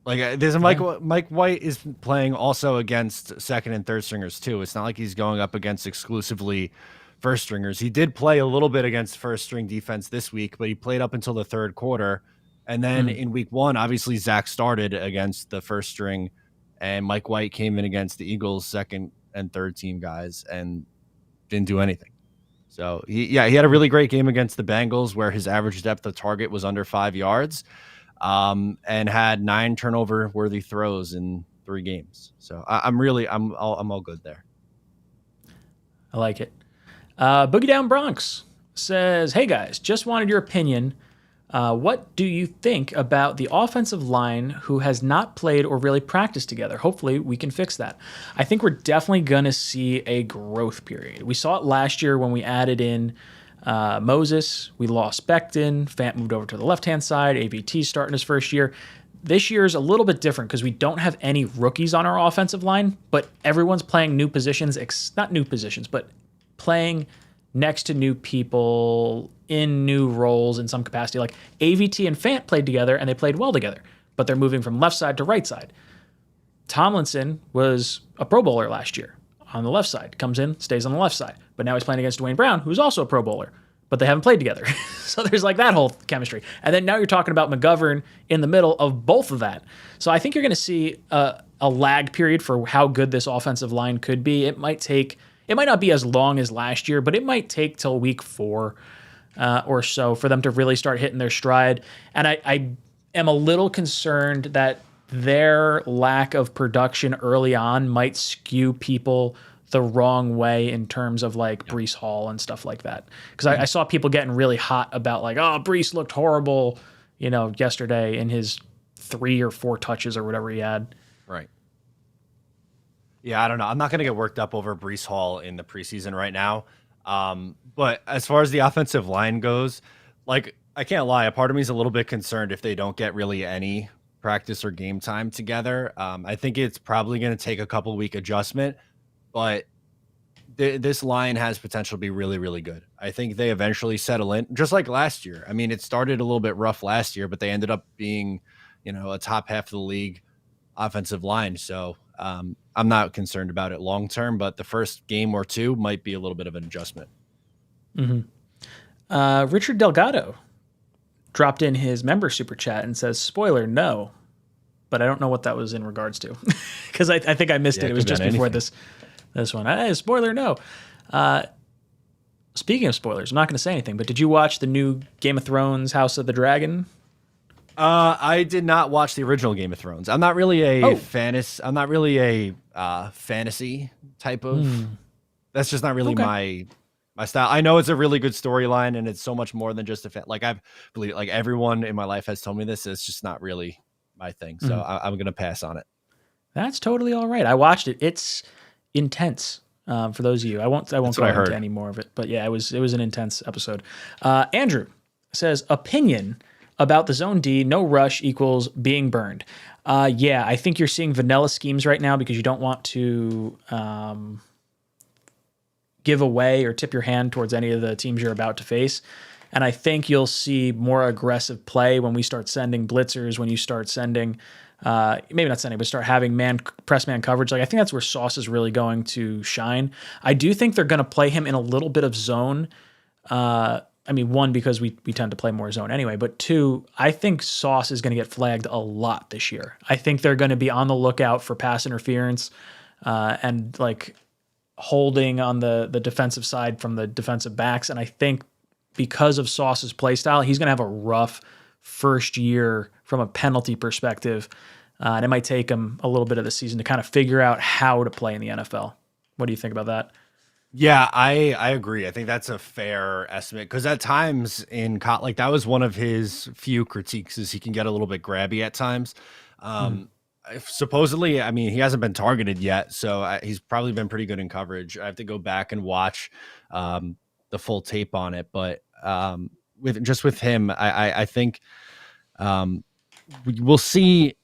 Mike White is playing also against second and third stringers too. It's not like he's going up against exclusively first stringers. He did play a little bit against first string defense this week, but he played up until the third quarter. And then in week 1, obviously Zach started against the first string, and Mike White came in against the Eagles' second and third team guys and didn't do anything. So he had a really great game against the Bengals where his average depth of target was under 5 yards. And had 9 turnover worthy throws in 3 games. So I'm all good there. I like it. Boogie Down Bronx says, hey guys, just wanted your opinion. What do you think about the offensive line who has not played or really practiced together? Hopefully we can fix that. I think we're definitely going to see a growth period. We saw it last year when we added in Moses. We lost Becton. Fant moved over to the left-hand side. AVT starting his first year. This year is a little bit different because we don't have any rookies on our offensive line, but everyone's playing new positions, not new positions, but playing next to new people in new roles in some capacity. AVT and Fant played together and they played well together, but they're moving from left side to right side. Tomlinson was a Pro Bowler last year on the left side, comes in, stays on the left side, but now he's playing against Dwayne Brown, who's also a Pro Bowler, but they haven't played together. So there's that whole chemistry. And then now you're talking about McGovern in the middle of both of that. So I think you're going to see a lag period for how good this offensive line could be. It might not be as long as last year, but it might take till week 4 or so for them to really start hitting their stride. And I am a little concerned that their lack of production early on might skew people the wrong way in terms of like Breece Hall and stuff like that. Because I saw people getting really hot about like, oh, Breece looked horrible, yesterday in his 3 or 4 touches or whatever he had. Right. Yeah, I don't know. I'm not going to get worked up over Breece Hall in the preseason right now. But as far as the offensive line goes, like, I can't lie, a part of me is a little bit concerned if they don't get really any practice or game time together. I think it's probably going to take a couple week adjustment, but this line has potential to be really, really good. I think they eventually settle in, just like last year. I mean, it started a little bit rough last year, but they ended up being, a top half of the league offensive line. So I'm not concerned about it long term, but the first game or two might be a little bit of an adjustment. Mm-hmm. Richard Delgado dropped in his member super chat and says, spoiler, no. But I don't know what that was in regards to, because I think I missed it. It was just before this one. Hey, spoiler, no. Speaking of spoilers, I'm not going to say anything, but did you watch the new Game of Thrones House of the Dragon? I did not watch the original Game of Thrones. I'm not really a fantasy type of. That's just not really my style. I know it's a really good storyline, and it's so much more than just I believe everyone in my life has told me this. It's just not really my thing, so I'm gonna pass on it. That's totally all right. I watched it. It's intense. For those of you, I won't go into any more of it. But yeah, it was an intense episode. Andrew says, opinion about the Zone D, no rush equals being burned. Yeah, I think you're seeing vanilla schemes right now because you don't want to give away or tip your hand towards any of the teams you're about to face. And I think you'll see more aggressive play when we start sending blitzers, when you start sending, maybe not sending, but start having press man coverage. Like, I think that's where Sauce is really going to shine. I do think they're going to play him in a little bit of zone. One, because we tend to play more zone anyway, but 2, I think Sauce is going to get flagged a lot this year. I think they're going to be on the lookout for pass interference and like holding on the defensive side from the defensive backs. And I think because of Sauce's play style, he's going to have a rough first year from a penalty perspective. And it might take him a little bit of the season to kind of figure out how to play in the NFL. What do you think about that? Yeah, I agree. I think that's a fair estimate because at times that was one of his few critiques is he can get a little bit grabby at times. Supposedly, I mean, he hasn't been targeted yet, so he's probably been pretty good in coverage. I have to go back and watch the full tape on it, but with him, I think we'll see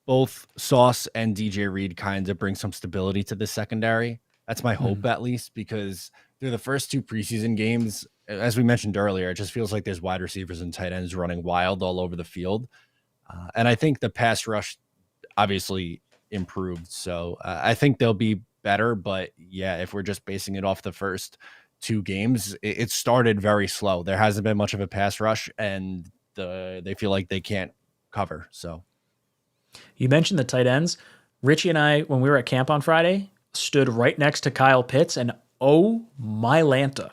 both Sauce and DJ Reed kind of bring some stability to the secondary. That's my hope, at least, because through the first 2 preseason games, as we mentioned earlier, it just feels like there's wide receivers and tight ends running wild all over the field. And I think the pass rush obviously improved. So I think they'll be better. But yeah, if we're just basing it off the first 2 games, it started very slow. There hasn't been much of a pass rush, and they feel like they can't cover. So you mentioned the tight ends. Richie and I, when we were at camp on Friday, stood right next to Kyle Pitts, and oh my Lanta.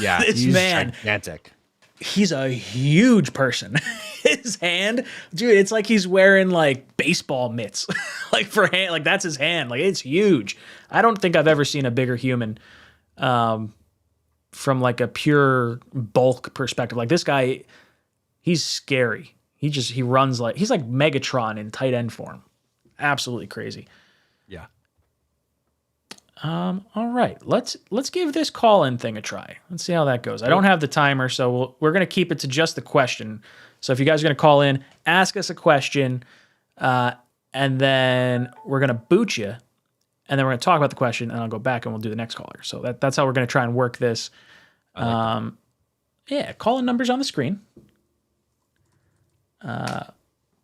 Yeah, this man, gigantic. He's a huge person. His hand, dude, it's like he's wearing like baseball mitts, like for hand, like that's his hand. Like it's huge. I don't think I've ever seen a bigger human from like a pure bulk perspective. Like this guy, he's scary. He runs like, he's like Megatron in tight end form. Absolutely crazy. Yeah. All right, let's give this call-in thing a try. Let's see how that goes. I don't have the timer, so we're going to keep it to just the question. So if you guys are going to call in, ask us a question, and then we're going to boot you, and then we're going to talk about the question, and I'll go back and we'll do the next caller. So that's how we're going to try and work this. Yeah, call-in numbers on the screen.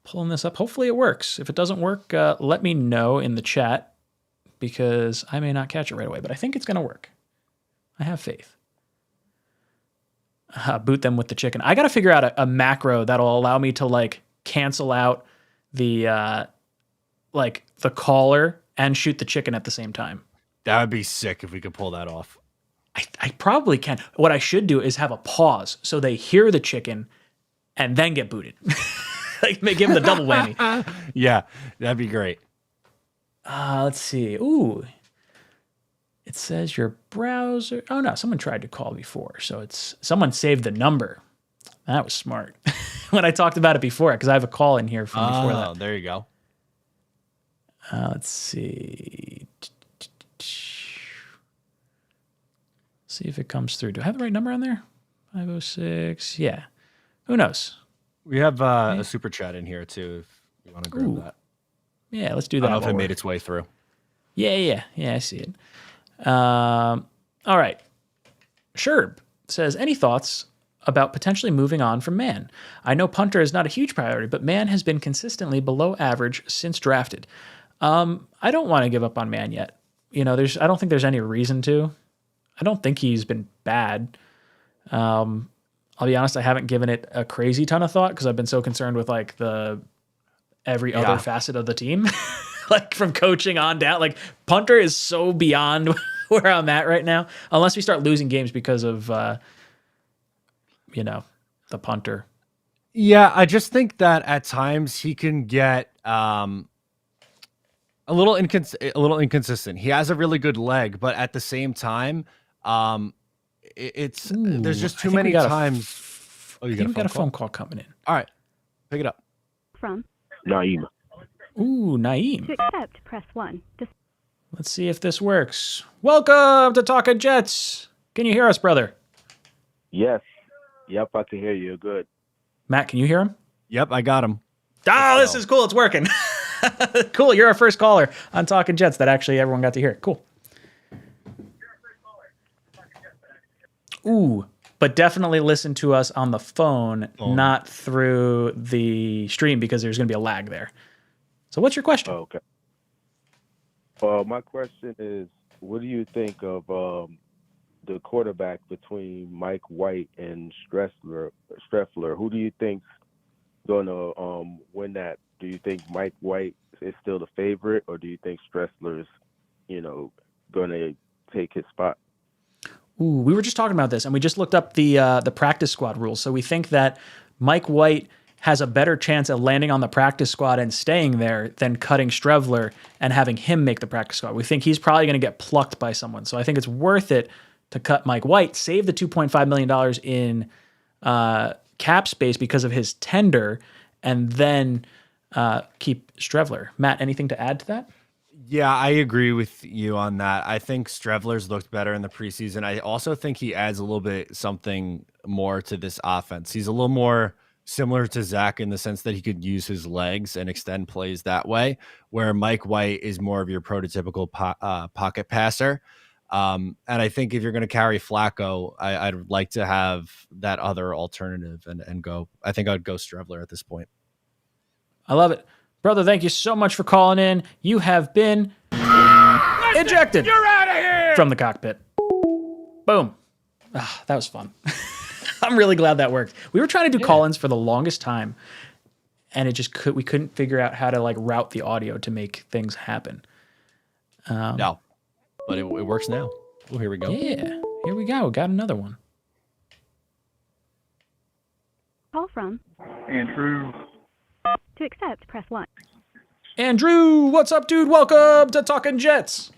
Pulling this up. Hopefully it works. If it doesn't work, let me know in the chat, because I may not catch it right away, but I think it's going to work. I have faith. Boot them with the chicken. I got to figure out a macro that'll allow me to like cancel out the the caller and shoot the chicken at the same time. That would be sick if we could pull that off. I probably can. What I should do is have a pause so they hear the chicken and then get booted. Like give them the double whammy. Yeah, that'd be great. Let's see. Ooh. It says your browser. Oh no, someone tried to call before. So it's someone saved the number. That was smart. When I talked about it before, because I have a call in here from before that. Oh, there you go. Let's see. See if it comes through. Do I have the right number on there? 506. Yeah. Who knows? We have a super chat in here too, if you want to grab that. Yeah, let's do that. I don't know if it made its way through. Yeah, I see it. All right. Sherb says, any thoughts about potentially moving on from Man? I know punter is not a huge priority, but Man has been consistently below average since drafted. I don't want to give up on Man yet. I don't think there's any reason to. I don't think he's been bad. I'll be honest, I haven't given it a crazy ton of thought because I've been so concerned with like every other facet of the team. Like from coaching on down, like punter is so beyond where I'm at right now. Unless we start losing games because of, the punter. Yeah, I just think that at times he can get a little inconsistent. He has a really good leg, but at the same time, there's just too many times. You got a phone call coming in. All right, pick it up. From Naeem. Ooh, Naeem. to accept, press 1. Let's see if this works. Welcome to Talkin' Jets. Can you hear us, brother? Yes. Yep, I can hear you. Good. Matt, can you hear him? Yep, I got him. Oh, this is cool. It's working. Cool. You're our first caller on Talkin' Jets that actually everyone got to hear. Cool. Ooh, but definitely listen to us on the phone, not through the stream because there's going to be a lag there. So what's your question? Okay. My question is, what do you think of the quarterback between Mike White and Streffler? Who do you think's going to win that? Do you think Mike White is still the favorite, or do you think Stressler's, going to take his spot? Ooh, we were just talking about this, and we just looked up the practice squad rules. So we think that Mike White has a better chance of landing on the practice squad and staying there than cutting Strevler and having him make the practice squad. We think he's probably going to get plucked by someone. So I think it's worth it to cut Mike White, save the $2.5 million in cap space because of his tender, and then keep Strevler. Matt, anything to add to that? Yeah, I agree with you on that. I think Strevler's looked better in the preseason. I also think he adds a little bit something more to this offense. He's a little more similar to Zach in the sense that he could use his legs and extend plays that way, where Mike White is more of your prototypical pocket passer. And I think if you're going to carry Flacco, I'd like to have that other alternative and go. I think I'd go Strevler at this point. I love it. Brother, thank you so much for calling in. You have been ejected. You're out of here! From the cockpit. Boom. That was fun. I'm really glad that worked. We were trying to do call-ins for the longest time, and we couldn't figure out how to route the audio to make things happen. No, but it works now. Oh, here we go. Yeah, here we go. Got another one. Call from Andrew. to accept, press 1. Andrew, what's up, dude? Welcome to Talkin' Jets.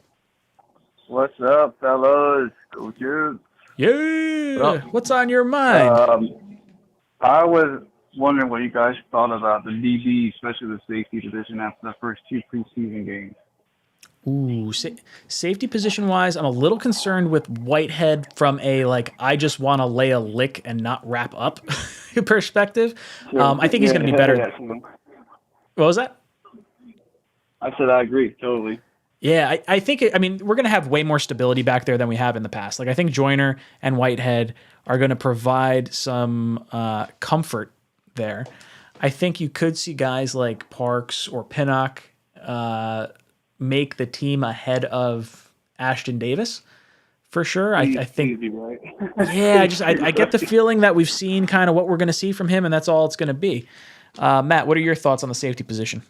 What's up, fellas? Go Jets. Yeah. What's on your mind? I was wondering what you guys thought about the DB, especially the safety position after the first 2 preseason games. Ooh, safety position-wise, I'm a little concerned with Whitehead from a, I just want to lay a lick and not wrap up perspective. I think he's going to be better. What was that? I said I agree, totally. Yeah, I think, we're going to have way more stability back there than we have in the past. I think Joyner and Whitehead are going to provide some comfort there. I think you could see guys like Parks or Pinnock make the team ahead of Ashton Davis for sure. I think, easy, right? yeah, I get the feeling that we've seen kind of what we're going to see from him, and that's all it's going to be. Matt, what are your thoughts on the safety position?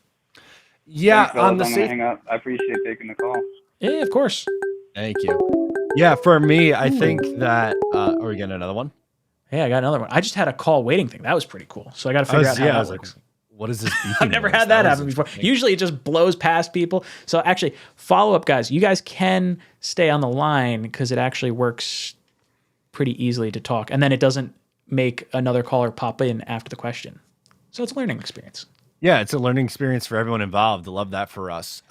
Yeah, Thanks, on the fellas. I'm gonna hang up. I appreciate taking the call. Yeah, of course. Thank you. Yeah, for me, I think that. Are we getting another one? Hey, I got another one. I just had a call waiting thing. That was pretty cool. So I got to figure out how that works. What is this? I've never had that happen before. Usually it just blows past people. So actually, follow up, guys. You guys can stay on the line because it actually works pretty easily to talk. And then it doesn't make another caller pop in after the question. So it's a learning experience. Yeah, it's a learning experience for everyone involved. I love that for us.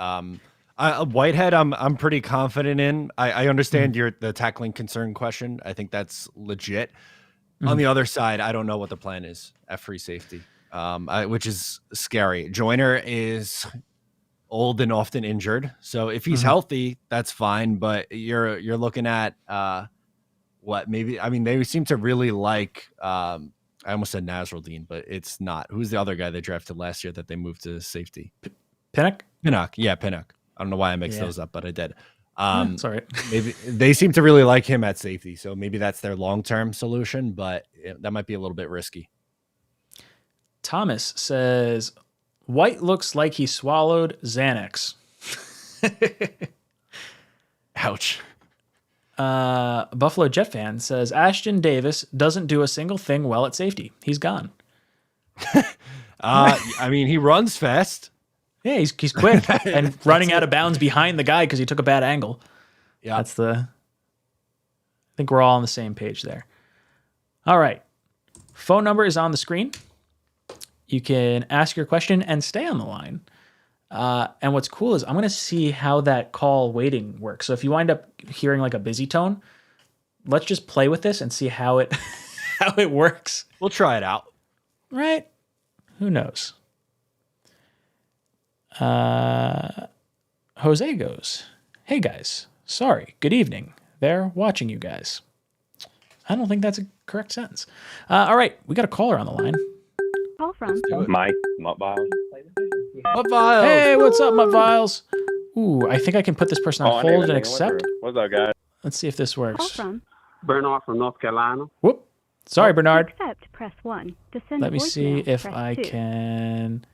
Whitehead, I'm pretty confident in. I understand the tackling concern question. I think that's legit. On the other side, I don't know what the plan is at free safety, which is scary. Joyner is old and often injured, so if he's healthy, that's fine. But you're looking at what maybe. I mean, they seem to really like. I almost said Nasruddin, but it's not. Who's the other guy they drafted last year that they moved to safety? Pinnock? Pinnock, yeah, Pinnock. I don't know why I mixed those up, but I did. Sorry. Maybe they seem to really like him at safety, so maybe that's their long-term solution, but that might be a little bit risky. Thomas says, White looks like he swallowed Xanax. Ouch. Buffalo Jet fan says, Ashton Davis doesn't do a single thing well at safety. He's gone. I mean, he runs fast. Yeah, he's quick and running out of bounds behind the guy because he took a bad angle. Yeah, I think we're all on the same page there. All right. Phone number is on the screen. You can ask your question and stay on the line. And what's cool is I'm going to see how that call waiting works. So if you wind up hearing like a busy tone, let's just play with this and see how it works. We'll try it out. Right? Who knows? Jose goes, hey guys, sorry, good evening. They're watching you guys. I don't think that's a correct sentence. All right, we got a caller on the line. Call from Mike Muttviles. Muttviles. Hey, what's up, Muttviles? Ooh, I think I can put this person on hold and accept. What's up, guys? Let's see if this Call works. from Bernard from North Carolina. Whoop. Sorry, Bernard. accept, press 1. To send Let me see voicemail, if press I 2. can.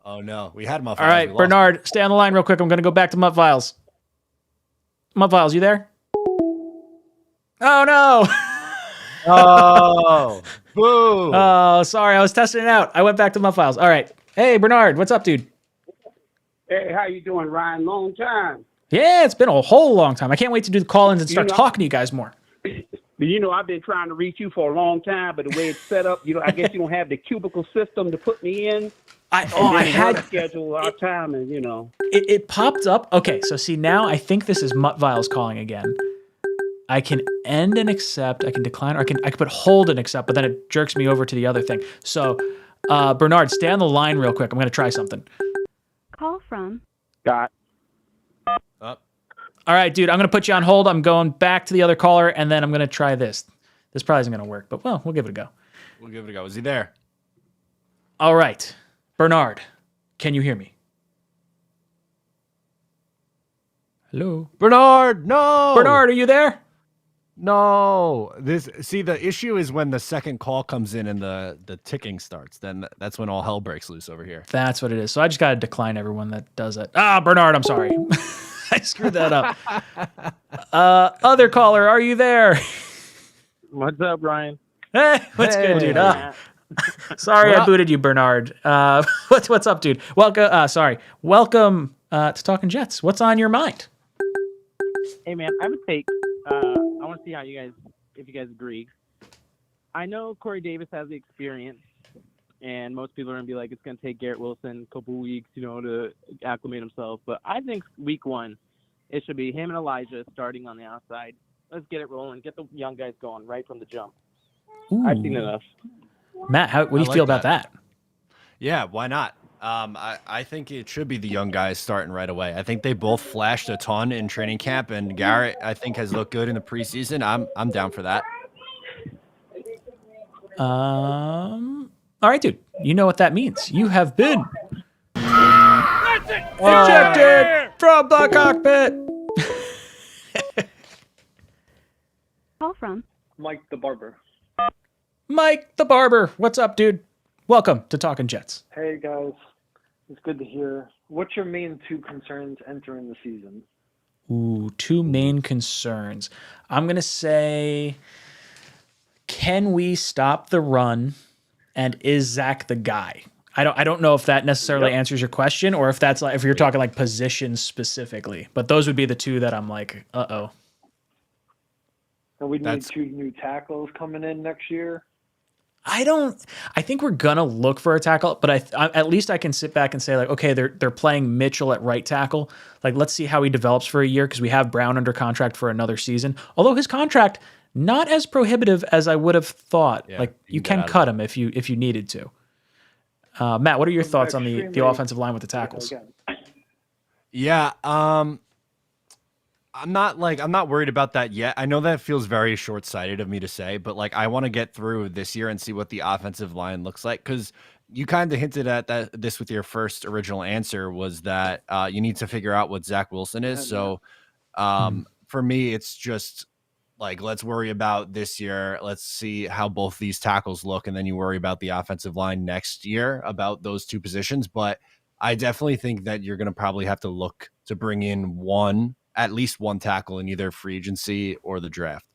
Oh no, we had Muttviles. All right, Bernard, stay on the line real quick. I'm going to go back to Muttviles. Muttviles, you there? Oh, no. Oh, boo. Oh, sorry. I was testing it out. I went back to Muttviles. All right. Hey, Bernard, what's up, dude? Hey, how you doing, Ryan? Long time. Yeah, it's been a whole long time. I can't wait to do the call-ins and start talking to you guys more. You know, I've been trying to reach you for a long time, but the way it's set up, I guess you don't have the cubicle system to put me in. I had schedule our time, and it popped up. Okay, so see now I think this is Muttviles calling again. I can end and accept. I can decline, or I can put hold and accept, but then it jerks me over to the other thing. So, Bernard, stay on the line real quick. I'm going to try something. Call from Got Up. All right, dude, I'm going to put you on hold. I'm going back to the other caller, and then I'm going to try this. This probably isn't going to work, but well, we'll give it a go. We'll give it a go. Is he there? All right, Bernard, can you hear me? Hello? Bernard, no. Bernard, are you there? No. The issue is when the second call comes in and the ticking starts. Then that's when all hell breaks loose over here. That's what it is. So I just got to decline everyone that does it. Bernard, I'm sorry. I screwed that up. Other caller, are you there? What's up, Ryan? Hey, what's good, dude? Sorry, I booted you, Bernard. What's up, dude? Welcome to Talkin' Jets. What's on your mind? Hey man, I would take. I want to see if you guys agree. I know Corey Davis has the experience, and most people are gonna be like, it's gonna take Garrett Wilson a couple weeks, to acclimate himself. But I think week 1, it should be him and Elijah starting on the outside. Let's get it rolling, get the young guys going right from the jump. Ooh. I've seen enough. Matt, what do you feel about that? Yeah, why not? I think it should be the young guys starting right away. I think they both flashed a ton in training camp, and Garrett, I think, has looked good in the preseason. I'm down for that. All right, dude. You know what that means. You have been ejected from the cockpit. Call from Mike the barber. Mike the barber. What's up, dude? Welcome to Talkin' Jets. Hey guys, it's good to hear. What's your main 2 concerns entering the season? Ooh, two main concerns. I'm going to say, can we stop the run? And is Zach the guy? I don't know if that necessarily answers your question, or if that's like, if you're talking like positions specifically, but those would be the two that I'm like, uh-oh. And we need 2 new tackles coming in next year. I think we're gonna look for a tackle, but at least I can sit back and say like, okay, they're playing Mitchell at right tackle. Like, let's see how he develops for a year, because we have Brown under contract for another season. Although his contract not as prohibitive as I would have thought. Yeah, like you can cut him if you needed to. Matt, what are your thoughts on the offensive line with the tackles? Yeah, I'm not worried about that yet. I know that feels very short-sighted of me to say, but like I want to get through this year and see what the offensive line looks like, because you kind of hinted at this with your first original answer, was that you need to figure out what Zach Wilson is. So for me, it's just like, let's worry about this year. Let's see how both these tackles look, and then you worry about the offensive line next year, about those two positions. But I definitely think that you're going to probably have to look to bring in at least one tackle in either free agency or the draft.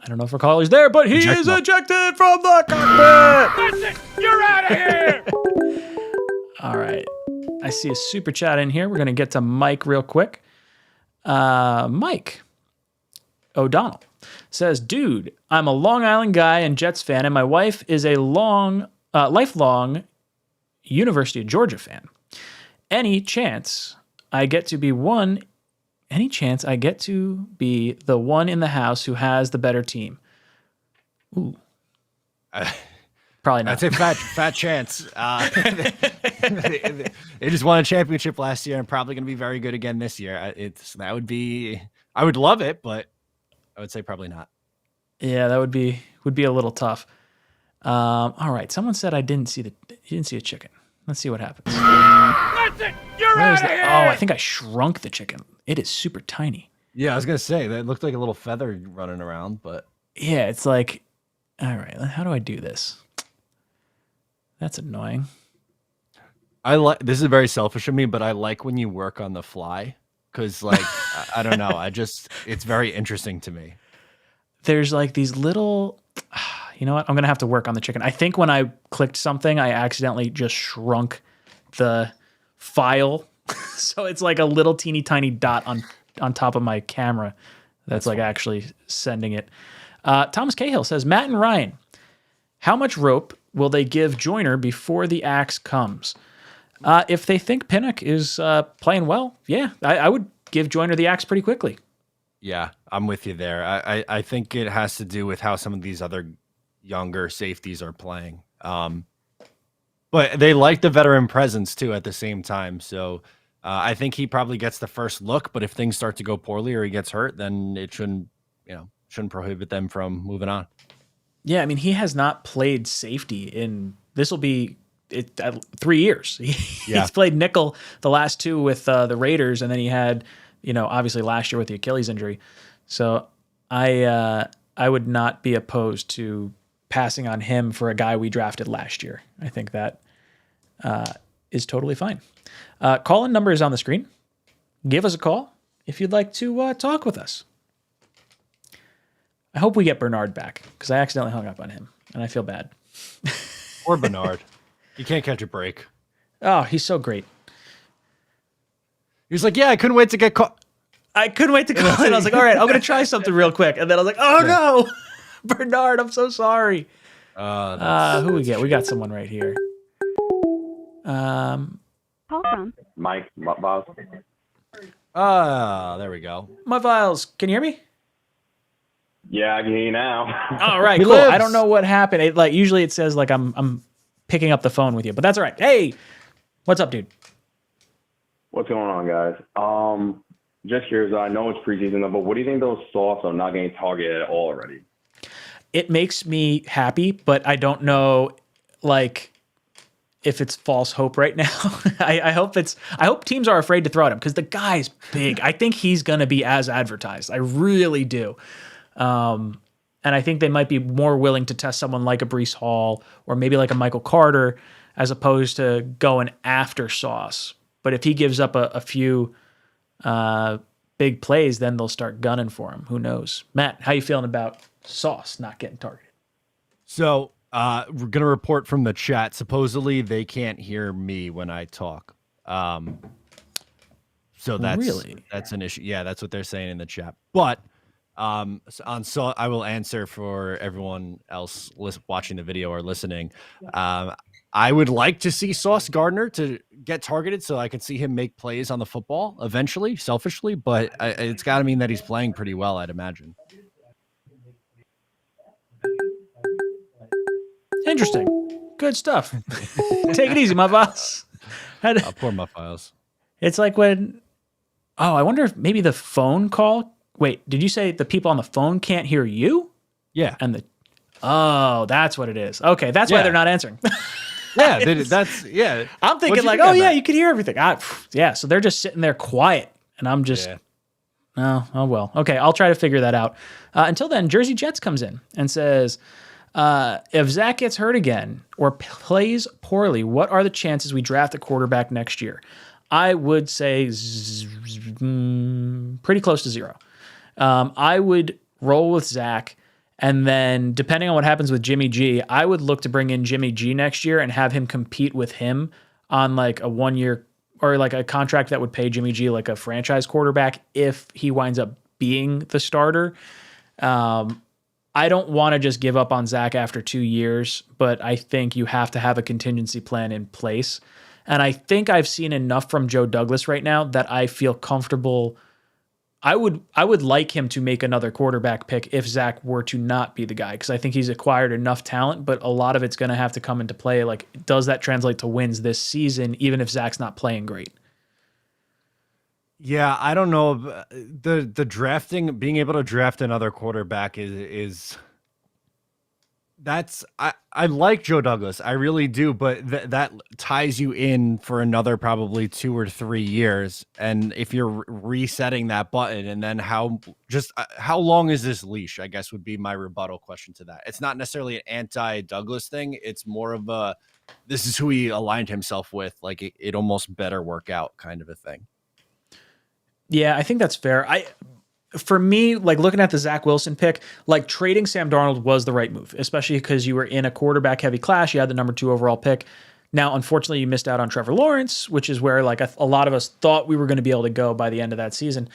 I don't know if our caller's there, but he is ejected from the cockpit. You're out of here. All right. I see a super chat in here. We're going to get to Mike real quick. Mike O'Donnell says, dude, I'm a Long Island guy and Jets fan, and my wife is a lifelong University of Georgia fan. Any chance I get to be the one in the house who has the better team? Ooh. Probably not. I'd say fat chance. They just won a championship last year and probably going to be very good again this year. I would love it, but I would say probably not. Yeah, that would be a little tough. All right. Someone said you didn't see a chicken. Let's see what happens. Listen, you're out of here. Oh, I think I shrunk the chicken. It is super tiny. Yeah, I was going to say that looked like a little feather running around, but yeah, it's like, all right, how do I do this? That's annoying. This is very selfish of me, but I like when you work on the fly, because like I don't know, it's very interesting to me. There's like these little, you know what? I'm gonna have to work on the chicken. I think when I clicked something, I accidentally just shrunk the file, so it's like a little teeny tiny dot on top of my camera. That's like actually sending it. Thomas Cahill says, Matt and Ryan, how much rope will they give Joyner before the axe comes? If they think Pinnock is playing well, yeah, I would give Joyner the axe pretty quickly. Yeah, I'm with you there. I think it has to do with how some of these other younger safeties are playing. But they like the veteran presence too at the same time. So I think he probably gets the first look, but if things start to go poorly or he gets hurt, then it shouldn't prohibit them from moving on. Yeah, I mean, he has not played safety this will be 3 years. He's played nickel the last 2 with the Raiders, and then he had, obviously last year with the Achilles injury. So I would not be opposed to passing on him for a guy we drafted last year. I think that is totally fine. Call-in number is on the screen. Give us a call if you'd like to talk with us. I hope we get Bernard back, because I accidentally hung up on him, and I feel bad. Or Bernard. You can't catch a break. Oh, he's so great. He was like, yeah, I couldn't wait to get caught. I couldn't wait to call in. I was like, all right, I'm going to try something real quick. And then I was like, oh, no. Bernard, I'm so sorry. Who we get? We got someone right here. Call from. Mike, boss. There we go. My Viles, can you hear me? Yeah, I can hear you now. All right, cool. I don't know what happened. Usually it says like I'm picking up the phone with you, but that's all right. Hey, what's up, dude? What's going on, guys? Just curious. I know it's preseason, but what do you think those softs are not getting targeted at all already? It makes me happy, but I don't know, if it's false hope right now. I hope teams are afraid to throw at him, because the guy's big. I think he's going to be as advertised. I really do. And I think they might be more willing to test someone like a Breece Hall or maybe like a Michael Carter as opposed to going after Sauce. But if he gives up a few big plays, then they'll start gunning for him. Who knows? Matt, how you feeling about Sauce not getting targeted? So we're going to report from the chat. Supposedly they can't hear me when I talk. So that's an issue. Yeah, that's what they're saying in the chat. But so I will answer for everyone else watching the video or listening. I would like to see Sauce Gardner to get targeted so I can see him make plays on the football eventually, selfishly, but it's got to mean that he's playing pretty well, I'd imagine. Interesting. Good stuff. Take it easy, my boss. I'll pour my files. It's like when, I wonder if maybe the phone call. Wait, did you say the people on the phone can't hear you? Yeah. And that's what it is. Okay, that's why they're not answering. Yeah, I'm thinking like, you can hear everything. So they're just sitting there quiet, and I'm just, oh well. Okay, I'll try to figure that out. Until then, Jersey Jets comes in and says, if Zach gets hurt again or plays poorly, what are the chances we draft a quarterback next year? I would say pretty close to 0. I would roll with Zach. And then depending on what happens with Jimmy G, I would look to bring in Jimmy G next year and have him compete with him on like a 1-year or like a contract that would pay Jimmy G like a franchise quarterback if he winds up being the starter. I don't want to just give up on Zach after 2 years, but I think you have to have a contingency plan in place. And I think I've seen enough from Joe Douglas right now that I feel comfortable. I would like him to make another quarterback pick if Zach were to not be the guy, because I think he's acquired enough talent, but a lot of it's going to have to come into play. Like, does that translate to wins this season, even if Zach's not playing great? Yeah, I don't know. The drafting, being able to draft another quarterback is that's I like Joe Douglas, I really do, but that ties you in for another probably 2 or 3 years. And if you're resetting that button, and then how long is this leash? I guess would be my rebuttal question to that. It's not necessarily an anti-Douglas thing. It's more of a this is who he aligned himself with. Like it almost better work out kind of a thing. Yeah, I think that's fair. For me, like looking at the Zach Wilson pick, like trading Sam Darnold was the right move, especially because you were in a quarterback heavy class. You had the number 2 overall pick. Now, unfortunately, you missed out on Trevor Lawrence, which is where like a lot of us thought we were going to be able to go by the end of that season.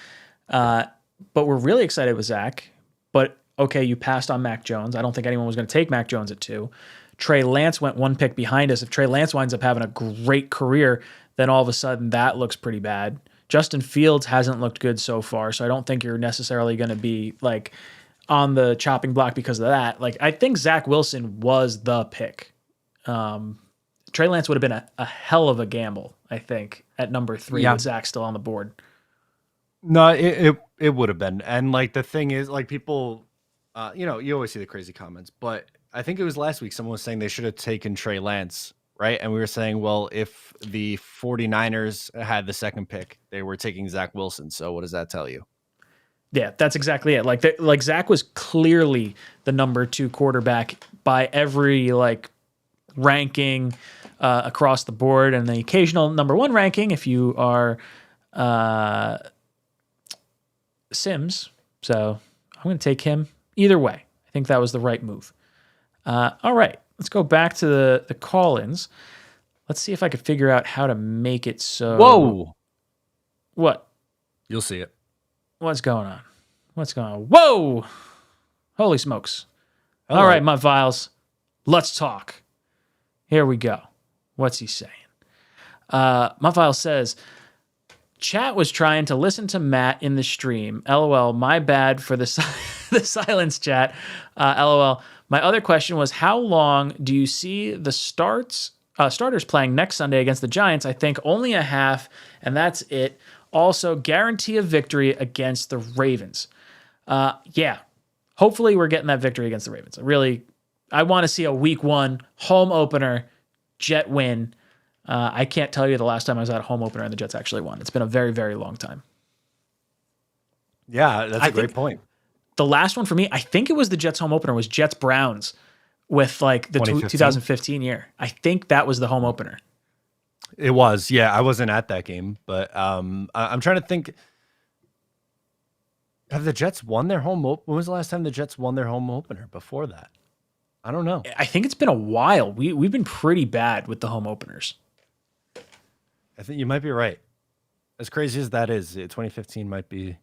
But we're really excited with Zach. But okay, you passed on Mac Jones. I don't think anyone was going to take Mac Jones at 2. Trey Lance went 1 pick behind us. If Trey Lance winds up having a great career, then all of a sudden that looks pretty bad. Justin Fields hasn't looked good so far, so I don't think you're necessarily going to be like on the chopping block because of that. Like I think Zach Wilson was the pick. Trey Lance would have been a hell of a gamble, I think, at number 3 with Zach still on the board. No, it would have been. And like the thing is, like people, you always see the crazy comments, but I think it was last week someone was saying they should have taken Trey Lance. Right. And we were saying, well, if the 49ers had the 2nd pick, they were taking Zach Wilson. So what does that tell you? Yeah, that's exactly it. Like Zach was clearly the number 2 quarterback by every like ranking across the board, and the occasional number 1 ranking if you are Sims. So I'm going to take him either way. I think that was the right move. All right. Let's go back to the call-ins. Let's see if I could figure out how to make it so... Whoa! What? You'll see it. What's going on? Whoa! Holy smokes. Hello. All right, my files. Let's talk. Here we go. What's he saying? My file says, chat was trying to listen to Matt in the stream. LOL, my bad for the silence chat. LOL. My other question was, how long do you see the starters playing next Sunday against the Giants? I think only a half, and that's it. Also, guarantee a victory against the Ravens. Yeah, hopefully we're getting that victory against the Ravens. I want to see a week 1 home opener, Jet win. I can't tell you the last time I was at a home opener and the Jets actually won. It's been a very, very long time. Yeah, that's a great point. The last one for me, I think it was the Jets home opener, was Jets-Browns with like the 2015? 2015 year. I think that was the home opener. It was, yeah. I wasn't at that game, but I'm trying to think. Have the Jets won their home opener? When was the last time the Jets won their home opener before that? I don't know. I think it's been a while. We've been pretty bad with the home openers. I think you might be right. As crazy as that is, 2015 might be.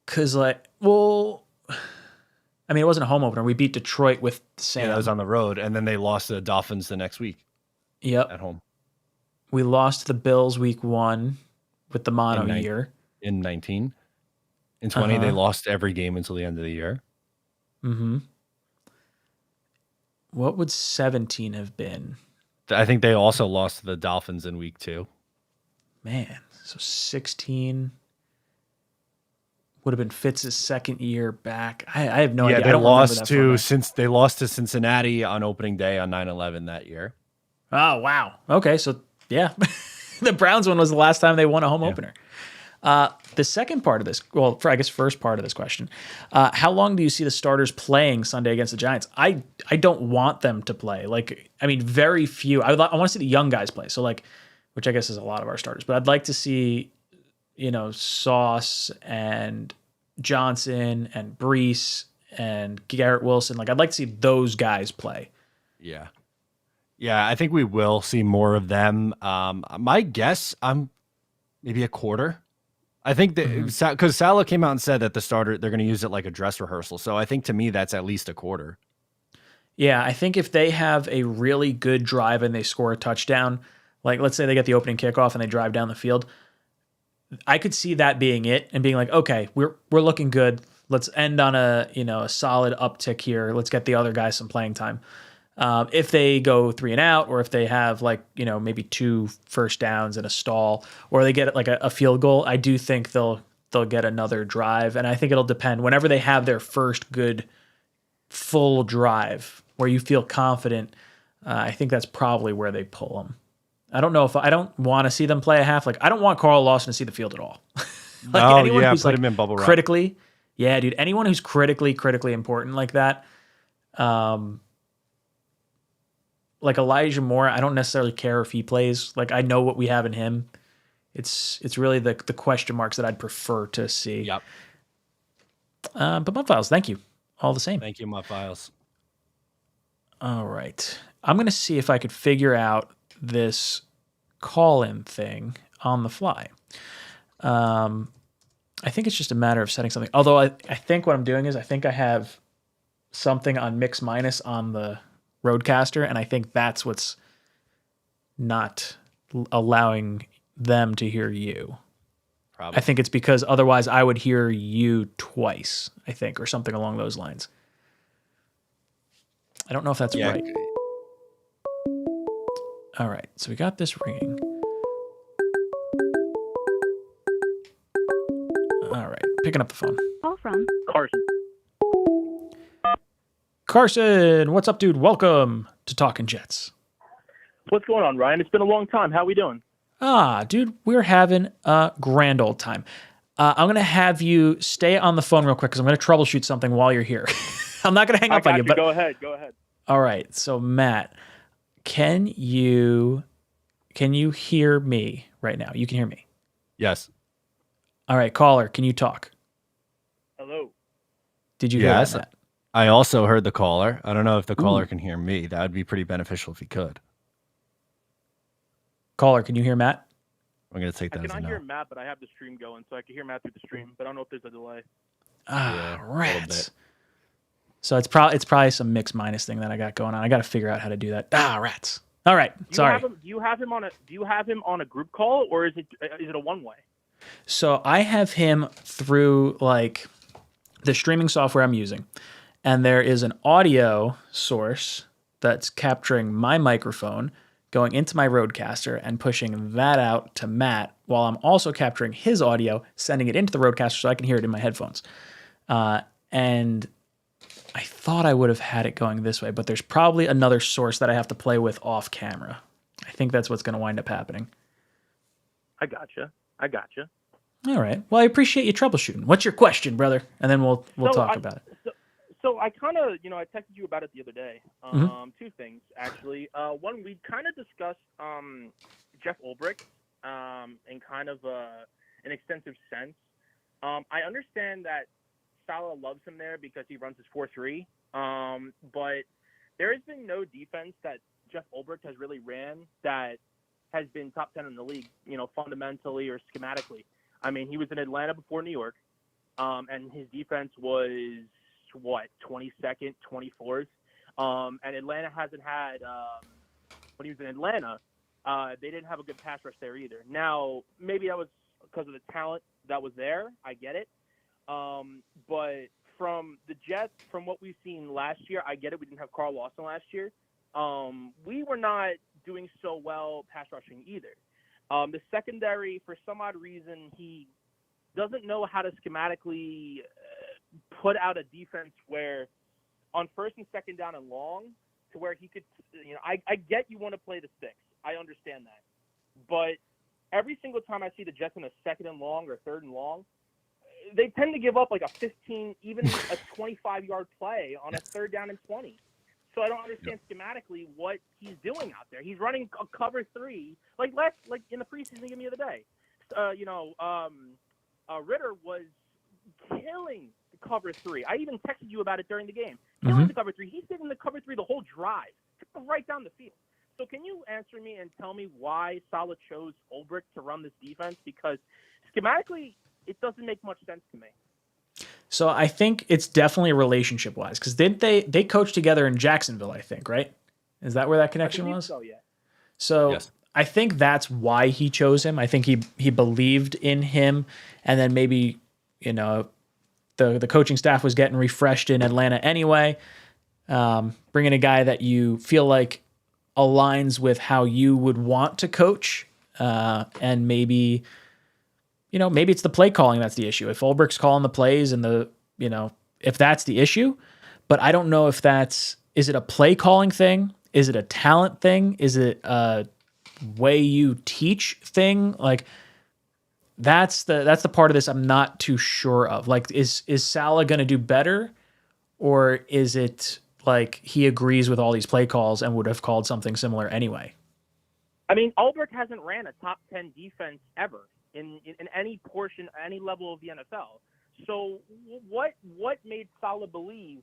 Because, like, well, I mean, it wasn't a home opener. We beat Detroit with Sam. Yeah, that was on the road, and then they lost to the Dolphins the next week. Yep. At home. We lost to the Bills week 1 with the mono year. In 19. In 20, they lost every game until the end of the year. Mm-hmm. What would 17 have been? I think they also lost to the Dolphins in week 2. Man, so 16 would have been Fitz's second year back. I have no idea. They I don't lost remember to they lost to Cincinnati on opening day on 9/11 that year. Oh, wow. Okay, so yeah. The Browns one was the last time they won a home opener. The second part of this, well, I guess first part of this question, how long do you see the starters playing Sunday against the Giants? I don't want them to play. Like, I mean, very few. I want to see the young guys play. So, like, which I guess is a lot of our starters. But I'd like to see, Sauce and Johnson and Brees and Garrett Wilson. Like, I'd like to see those guys play. Yeah. Yeah, I think we will see more of them. My guess, maybe a quarter. I think that because Salah came out and said that they're going to use it like a dress rehearsal. So I think to me that's at least a quarter. Yeah, I think if they have a really good drive and they score a touchdown, like let's say they get the opening kickoff and they drive down the field, I could see that being it and being like, okay, we're looking good. Let's end on a solid uptick here. Let's get the other guys some playing time. If they go 3 and out, or if they have maybe 2 first downs and a stall, or they get like a field goal, I do think they'll get another drive. And I think it'll depend whenever they have their first good full drive where you feel confident. I think that's probably where they pull them. I don't know if I don't want to see them play a half. Like I don't want Carl Lawson to see the field at all. Anyone who's put him in bubble wrap. Critically. Yeah, dude. Anyone who's critically important like that. Like Elijah Moore, I don't necessarily care if he plays. Like I know what we have in him. It's really the question marks that I'd prefer to see. Yep. But Mutt Files, thank you. All the same. Thank you, Mutt Files. All right. I'm going to see if I could figure out this call-in thing on the fly. I think it's just a matter of setting something. Although I think what I'm doing is I think I have something on mix minus on the Roadcaster, and I think that's what's not allowing them to hear you. Probably. I think it's because otherwise I would hear you twice, I think, or something along those lines. I don't know if that's right. All right, so we got this ringing. All right, picking up the phone. Call from Carson. Carson, what's up, dude? Welcome to Talkin' Jets. What's going on, Ryan? It's been a long time. How we doing? Dude, we're having a grand old time. I'm going to have you stay on the phone real quick because I'm going to troubleshoot something while you're here. I'm not going to hang up on you. But go ahead. All right. So, Matt, can you hear me right now? You can hear me? Yes. All right, caller, can you talk? Hello. Did you hear that, Matt? I also heard the caller. I don't know if the caller can hear me. That would be pretty beneficial if he could. Caller, can you hear Matt? I'm going to take that as a no. I can hear Matt, but I have the stream going, so I can hear Matt through the stream, but I don't know if there's a delay. Rats. So it's probably some mix minus thing that I got going on. I got to figure out how to do that. Rats. All right, sorry. Do you have him on a group call, or is it a one-way? So I have him through like the streaming software I'm using. And there is an audio source that's capturing my microphone, going into my Roadcaster and pushing that out to Matt, while I'm also capturing his audio, sending it into the Roadcaster so I can hear it in my headphones. And I thought I would have had it going this way, but there's probably another source that I have to play with off camera. I think that's what's going to wind up happening. I gotcha. All right. Well, I appreciate you troubleshooting. What's your question, brother? And then we'll talk about it. So I kind of, I texted you about it the other day. Two things, actually. One, we kind of discussed Jeff Ulbrich in kind of an extensive sense. I understand that Saleh loves him there because he runs his 4-3, but there has been no defense that Jeff Ulbrich has really ran that has been top 10 in the league, fundamentally or schematically. I mean, he was in Atlanta before New York, and his defense was, 22nd, 24th. And Atlanta hasn't had, when he was in Atlanta, they didn't have a good pass rush there either. Now, maybe that was because of the talent that was there. I get it. But from the Jets, from what we've seen last year, I get it. We didn't have Carl Lawson last year. We were not doing so well pass rushing either. The secondary, for some odd reason, he doesn't know how to schematically put out a defense where on first and second down and long to where he could, I get you want to play the sticks. I understand that. But every single time I see the Jets in a second and long or third and long, they tend to give up like a 15, even a 25-yard play on a third down and 20. So I don't understand schematically what he's doing out there. He's running a cover 3, like in the preseason game the other day. Ritter was killing the cover 3. I even texted you about it during the game. Killing the cover 3. He's taking the cover 3 the whole drive, right down the field. So can you answer me and tell me why Saleh chose Ulbrich to run this defense? Because schematically, it doesn't make much sense to me. So I think it's definitely relationship-wise, because didn't they coached together in Jacksonville, I think, right? Is that where that connection was? So, yeah. So yes. I think that's why he chose him. I think he believed in him, and then maybe, the coaching staff was getting refreshed in Atlanta anyway. Bringing a guy that you feel like aligns with how you would want to coach, and maybe it's the play calling that's the issue. If Ulbrich's calling the plays and if that's the issue, but I don't know if is it a play calling thing? Is it a talent thing? Is it a way you teach thing? Like that's the part of this I'm not too sure of. Like, is Saleh going to do better, or is it like he agrees with all these play calls and would have called something similar anyway? I mean, Ulbrich hasn't ran a top 10 defense ever in any portion, any level of the NFL. So what made Saleh believe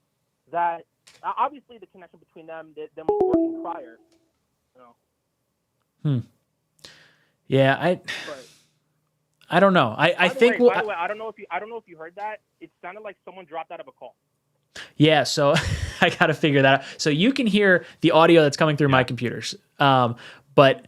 that? Obviously, the connection between them working prior. Yeah, I don't know. I think. By the way, I don't know if you heard that. It sounded like someone dropped out of a call. Yeah, so I got to figure that out. So you can hear the audio that's coming through my computers, but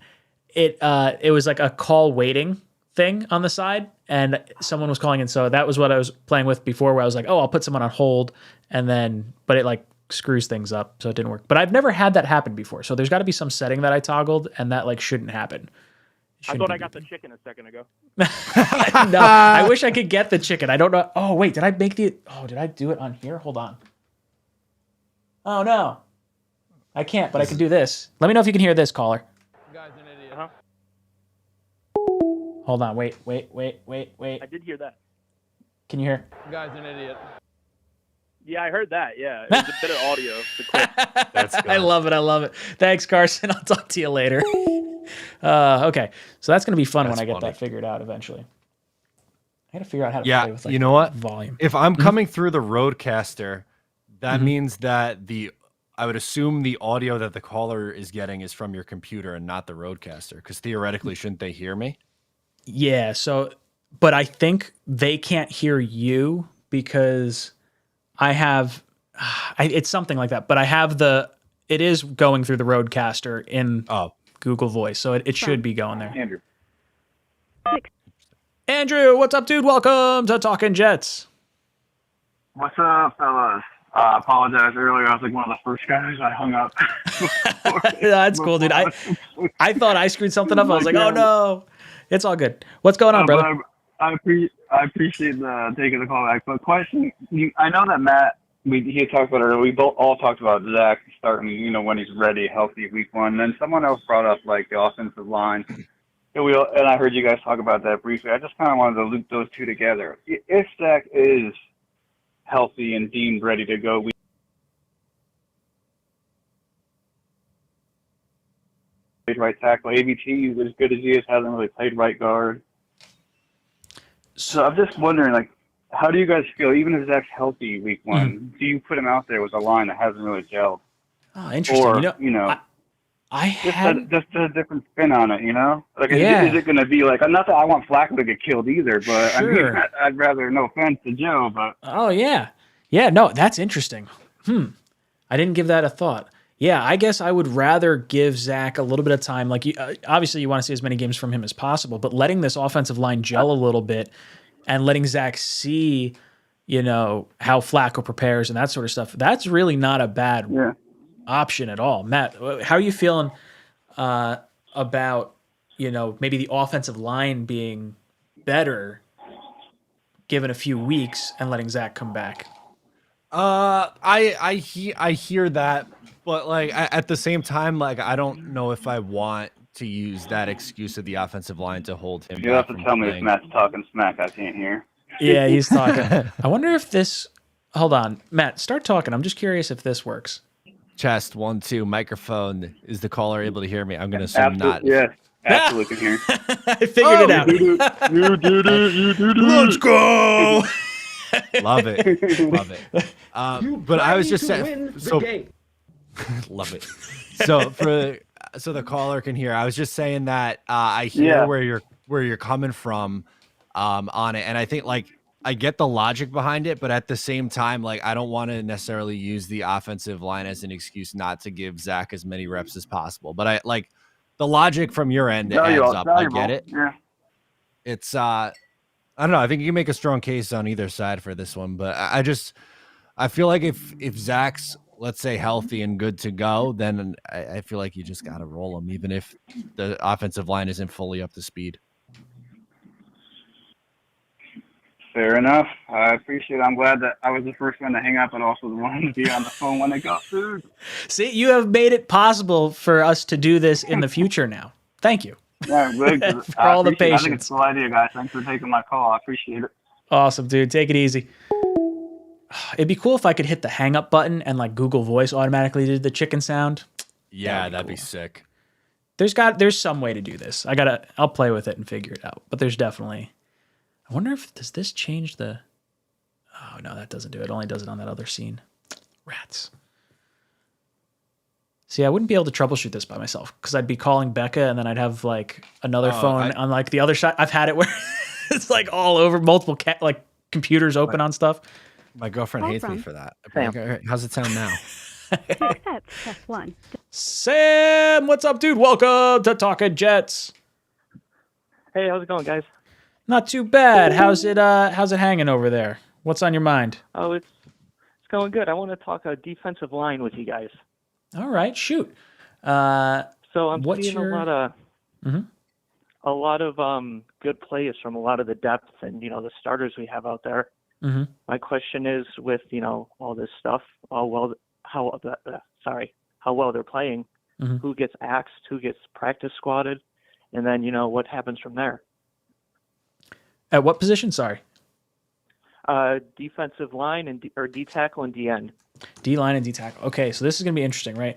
it was like a call waiting thing on the side, and someone was calling in. So that was what I was playing with before, where I was like, oh, I'll put someone on hold, but it like screws things up, so it didn't work. But I've never had that happen before, so there's got to be some setting that I toggled, and that like shouldn't happen. I thought I got the chicken a second ago. No, I wish I could get the chicken. I don't know. Oh, wait, did I do it on here? Hold on. Oh, no. I can't, but I can do this. Let me know if you can hear this, caller. You guys an idiot. Hold on. Wait. I did hear that. Can you hear? You guys an idiot. Yeah, I heard that. Yeah, it was a bit of audio. That's good. I love it. Thanks, Carson. I'll talk to you later. Okay, so that's going to be fun when I get that figured out eventually. I got to figure out how to play with, like, you know what? Volume. If I'm coming through the Roadcaster, that means that I would assume the audio that the caller is getting is from your computer and not the Roadcaster, because theoretically, shouldn't they hear me? Yeah, but I think they can't hear you because I have, it's something like that, but I have it is going through the Roadcaster in Google Voice, so it should be going there. Andrew, what's up, dude? Welcome to Talkin' Jets. What's up, fellas? I apologize earlier. I was like one of the first guys. I hung up. That's cool, dude. I thought I screwed something up. I was like, oh no. It's all good. What's going on, brother? I appreciate taking the call back. But question, I know that Matt, he had talked about it earlier. We all talked about Zach starting, when he's ready, healthy, week 1. And then someone else brought up like the offensive line. And I heard you guys talk about that briefly. I just kind of wanted to loop those two together. If Zach is healthy and deemed ready to go, played right tackle. AVT, as good as he is, hasn't really played right guard. So I'm just wondering, like, how do you guys feel, even if Zach's healthy week one, do you put him out there with a line that hasn't really gelled? Oh, interesting. Or, I had just a different spin on it, Like, Yeah. is it going to be like, not that I want Flacco to get killed either, but Sure. I mean, I'd rather, no offense to Joe, but. Oh, yeah. Yeah, no, that's interesting. I didn't give that a thought. Yeah, I guess I would rather give Zach a little bit of time. Like, obviously, you want to see as many games from him as possible, but letting this offensive line gel a little bit and letting Zach see, how Flacco prepares and that sort of stuff, that's really not a bad option at all. Matt, how are you feeling about, maybe the offensive line being better given a few weeks and letting Zach come back? I hear that, but like at the same time, like I don't know if I want to use that excuse of the offensive line to hold him. You have to tell me if Matt's talking smack. I can't hear. Yeah, he's talking. I wonder if this. Hold on, Matt. Start talking. I'm just curious if this works. Chest 1 2 microphone. Is the caller able to hear me? I'm gonna assume not. Yes, absolutely can hear. I figured it out. You did it. Let's go. Love it. Love it. But I was just saying. So love it. So so the caller can hear. I was just saying that I hear where you're coming from on it, and I think like I get the logic behind it, but at the same time, like I don't want to necessarily use the offensive line as an excuse not to give Zach as many reps as possible. But I like the logic from your end. It adds up. I get it. Yeah. It's I don't know. I think you can make a strong case on either side for this one, but I feel like if Zach's, let's say, healthy and good to go, then I feel like you just got to roll him, even if the offensive line isn't fully up to speed. Fair enough. I appreciate it. I'm glad that I was the first one to hang up and also the one to be on the phone when it got through. See, you have made it possible for us to do this in the future now. Thank you. Yeah, good. For all the I think patience. it's a cool idea, guys. Thanks for taking my call. I appreciate it. Awesome, dude. Take it easy. It'd be cool if I could hit the hang up button and like Google Voice automatically did the chicken sound. Yeah, that'd be sick. There's some way to do this. I'll play with it and figure it out. But there's definitely. I wonder does this change the. Oh no, that doesn't do it. It only does it on that other scene. Rats. See, I wouldn't be able to troubleshoot this by myself because I'd be calling Becca and then I'd have like another phone on like the other side. I've had it where it's like all over, multiple computers open on stuff. My girlfriend hates me for that. Okay, how's it sound now? Press 1. Sam, what's up, dude? Welcome to Talkin' Jets. Hey, how's it going, guys? Not too bad. How's it hanging over there? What's on your mind? Oh, it's going good. I want to talk a defensive line with you guys. All right, shoot. So I'm seeing a lot of good plays from a lot of the depth and the starters we have out there. Mm-hmm. My question is, with all this stuff, how well they're playing, who gets axed, who gets practice squatted, and then what happens from there. At what position? Sorry. Defensive line or D tackle and D end. D line and D tackle. Okay, so this is going to be interesting, right?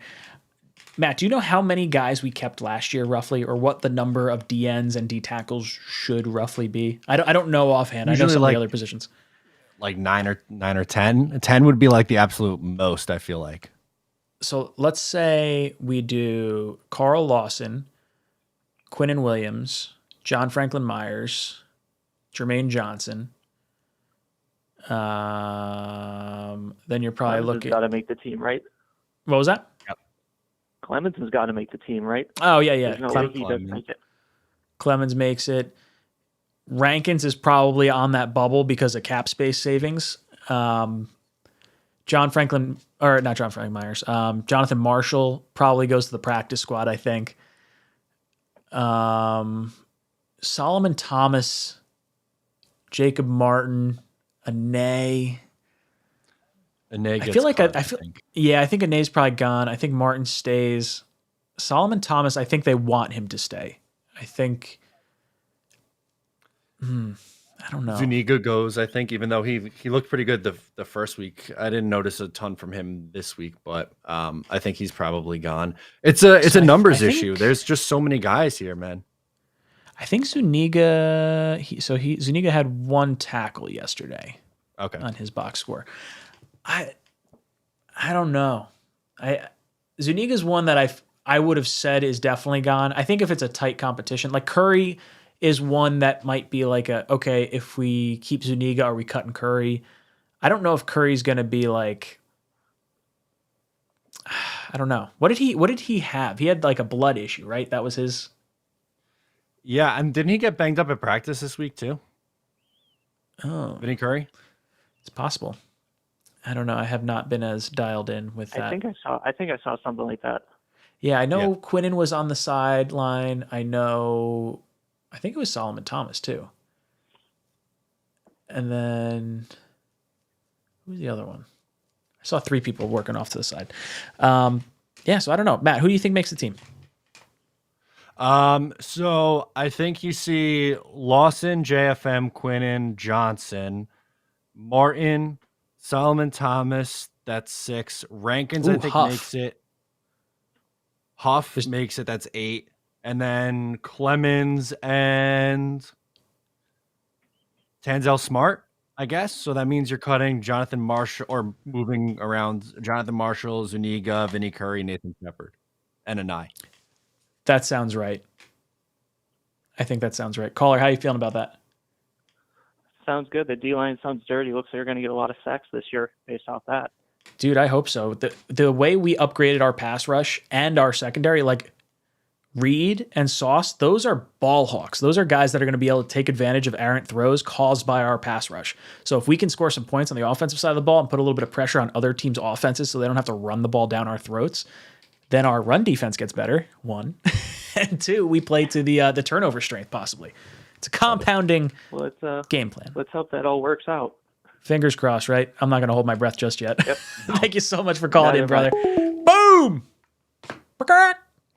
Matt, do you know how many guys we kept last year, roughly, or what the number of D ends and D tackles should roughly be? I don't know offhand. Usually I know some of the other positions. Like 9 or 10. 10 would be like the absolute most, I feel like. So let's say we do Carl Lawson, Quinnen Williams, John Franklin Myers, Jermaine Johnson. Then you're probably looking. Got to make the team, right? What was that? Yep. Clemenson's got to make the team, right? Oh yeah. There's no way he doesn't make it. Clemens makes it. Rankins is probably on that bubble because of cap space savings. Jonathan Marshall probably goes to the practice squad, I think. Solomon Thomas, Jacob Martin, Ane. Ane gets I feel like cut, I think Ane's probably gone. I think Martin stays. Solomon Thomas, I think they want him to stay. I think. I don't know. Zuniga goes, I think, even though he looked pretty good the first week. I didn't notice a ton from him this week, but I think he's probably gone. It's a numbers issue. There's just so many guys here, man. I think Zuniga. Zuniga had 1 tackle yesterday. Okay. On his box score. I don't know. Zuniga's one that I would have said is definitely gone. I think if it's a tight competition, like Curry is one that might be like okay, if we keep Zuniga, are we cutting Curry? I don't know if Curry's going to be like, I don't know. What did he have? He had like a blood issue, right? That was his. Yeah, and didn't he get banged up at practice this week too? Oh, Vinny Curry? It's possible. I don't know. I have not been as dialed in with that. I think I saw something like that. Yeah, I know Quinnen was on the sideline. I think it was Solomon Thomas too. And then who was the other one? I saw 3 people working off to the side. So I don't know. Matt, who do you think makes the team? So I think you see Lawson, JFM, Quinnen, Johnson, Martin, Solomon Thomas. That's 6. Rankins, I think, Huff makes it. Huff makes it. That's 8. And then Clemens and Tanzel Smart, I guess. So that means you're cutting Jonathan Marshall or moving around Jonathan Marshall, Zuniga, Vinny Curry, Nathan Shepard, and Anai. That sounds right. I think that sounds right. Caller, how are you feeling about that? Sounds good. The D-line sounds dirty. Looks like they're going to get a lot of sacks this year based off that. Dude, I hope so. The way we upgraded our pass rush and our secondary, like Reed and Sauce, those are ball hawks. Those are guys that are going to be able to take advantage of errant throws caused by our pass rush. So if we can score some points on the offensive side of the ball and put a little bit of pressure on other teams' offenses so they don't have to run the ball down our throats, then our run defense gets better, 1. And 2, we play to the turnover strength, possibly. It's a compounding game plan. Let's hope that all works out. Fingers crossed, right? I'm not going to hold my breath just yet. Yep. Thank you so much for calling in, brother. Boom!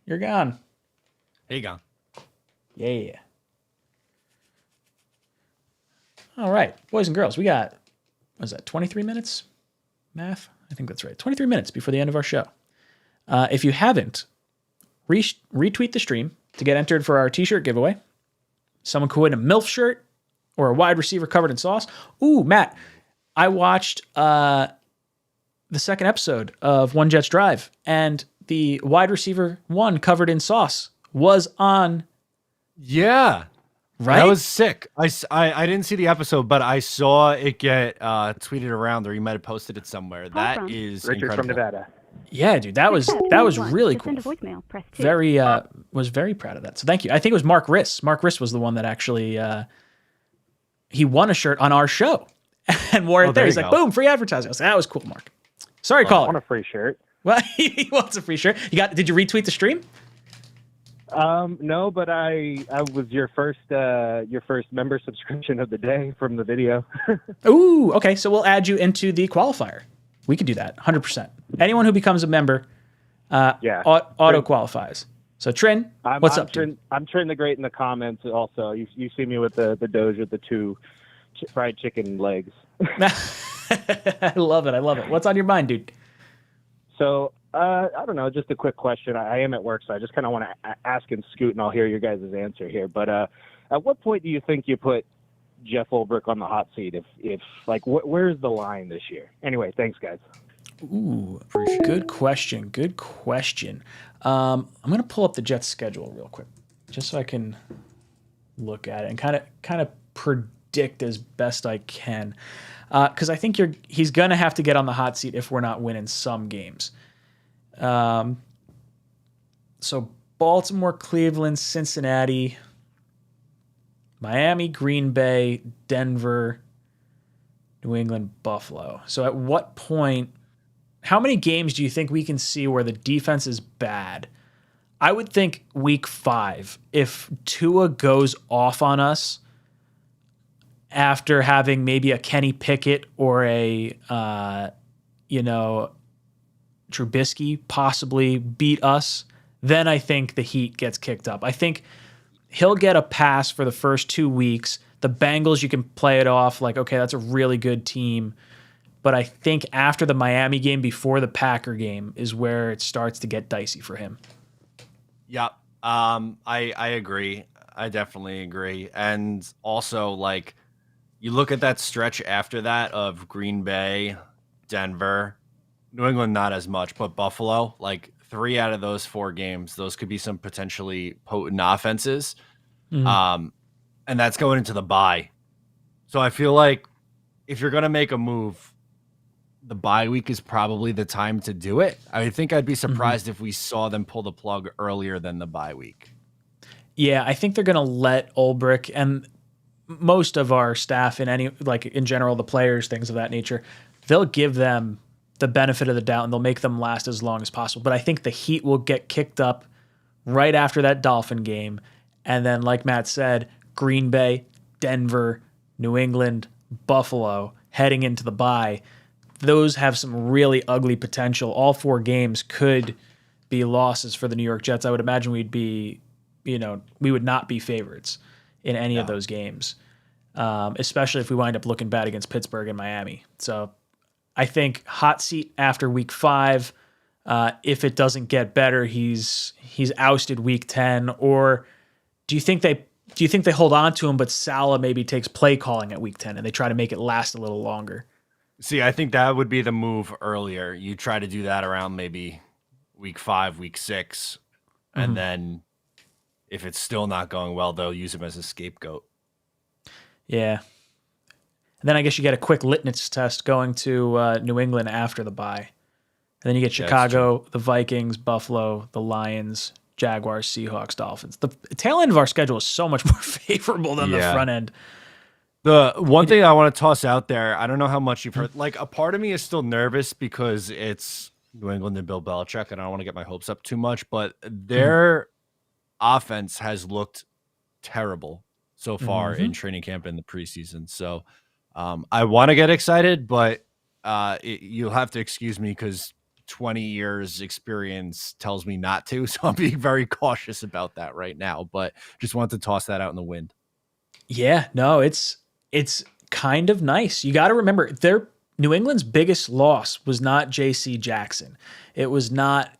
You're gone. Hey, gone. Yeah. All right, boys and girls, we got, what is that, 23 minutes? Math? I think that's right. 23 minutes before the end of our show. If you haven't, retweet the stream to get entered for our t-shirt giveaway. Someone could win a MILF shirt or a wide receiver covered in sauce. Ooh, Matt, I watched the second episode of One Jets Drive, and the wide receiver 1 covered in sauce was on. Yeah. Right? That was sick. I didn't see the episode, but I saw it get tweeted around, or you might have posted it somewhere. That is Richard incredible. from Nevada. Yeah, dude, that was really cool. Was very proud of that. So thank you. I think it was Mark Riss. Mark Riss was the one that actually he won a shirt on our show and wore it there. He's like, boom, free advertising. I was like, that was cool, Mark. Sorry, caller. I want a free shirt. Well, he wants a free shirt. Did you retweet the stream? No, but I was your first member subscription of the day from the video. Ooh, okay. So we'll add you into the qualifier. We could do that, 100%. Anyone who becomes a member, auto qualifies. So Trin, what's up? I'm Trin the Great in the comments. Also, you see me with the Doge with the 2 fried chicken legs. I love it. What's on your mind, dude? So I don't know, just a quick question. I am at work, so I just kind of want to ask and scoot, and I'll hear your guys' answer here. But at what point do you think you put Jeff Ulbrich on the hot seat? If where's the line this year? Anyway, thanks, guys. Ooh, good question. I'm going to pull up the Jets schedule real quick, just so I can look at it and kind of predict as best I can. Because I think he's going to have to get on the hot seat if we're not winning some games. So Baltimore, Cleveland, Cincinnati, Miami, Green Bay, Denver, New England, Buffalo. So at what point, how many games do you think we can see where the defense is bad? I would think week 5, if Tua goes off on us after having maybe a Kenny Pickett or a, Trubisky possibly beat us, then I think the heat gets kicked up. I think he'll get a pass for the first 2 weeks. The Bengals, you can play it off like, okay, that's a really good team. But I think after the Miami game, before the Packer game, is where it starts to get dicey for him. Yep. I agree. I definitely agree. And also, like, you look at that stretch after that of Green Bay, Denver, New England, not as much, but Buffalo, like 3 out of those 4 games, those could be some potentially potent offenses. Mm-hmm. And that's going into the bye. So I feel like if you're going to make a move, the bye week is probably the time to do it. I think I'd be surprised if we saw them pull the plug earlier than the bye week. Yeah, I think they're going to let Ulbrich and most of our staff in general, the players, things of that nature, they'll give them the benefit of the doubt and they'll make them last as long as possible. But I think the heat will get kicked up right after that Dolphin game. And then, like Matt said, Green Bay, Denver, New England, Buffalo, heading into the bye. Those have some really ugly potential. All 4 games could be losses for the New York Jets. I would imagine we would not be favorites in any of those games, especially if we wind up looking bad against Pittsburgh and Miami. So I think hot seat after week 5. If it doesn't get better, he's ousted week 10. Or do you think they hold on to him, but Saleh maybe takes play calling at week 10 and they try to make it last a little longer? See, I think that would be the move earlier. You try to do that around maybe week 5, week 6, and then if it's still not going well, they'll use him as a scapegoat. Yeah. And then I guess you get a quick litmus test going to New England after the bye. And then you get Chicago, the Vikings, Buffalo, the Lions, Jaguars, Seahawks, Dolphins. The tail end of our schedule is so much more favorable than the front end. The one thing I want to toss out there, I don't know how much you've heard. Like, a part of me is still nervous because it's New England and Bill Belichick, and I don't want to get my hopes up too much, but their offense has looked terrible so far in training camp and the preseason. So I want to get excited, but you'll have to excuse me because 20 years experience tells me not to. So I'm being very cautious about that right now, but just wanted to toss that out in the wind. Yeah, no, it's kind of nice. You got to remember, New England's biggest loss was not J.C. Jackson. It was not,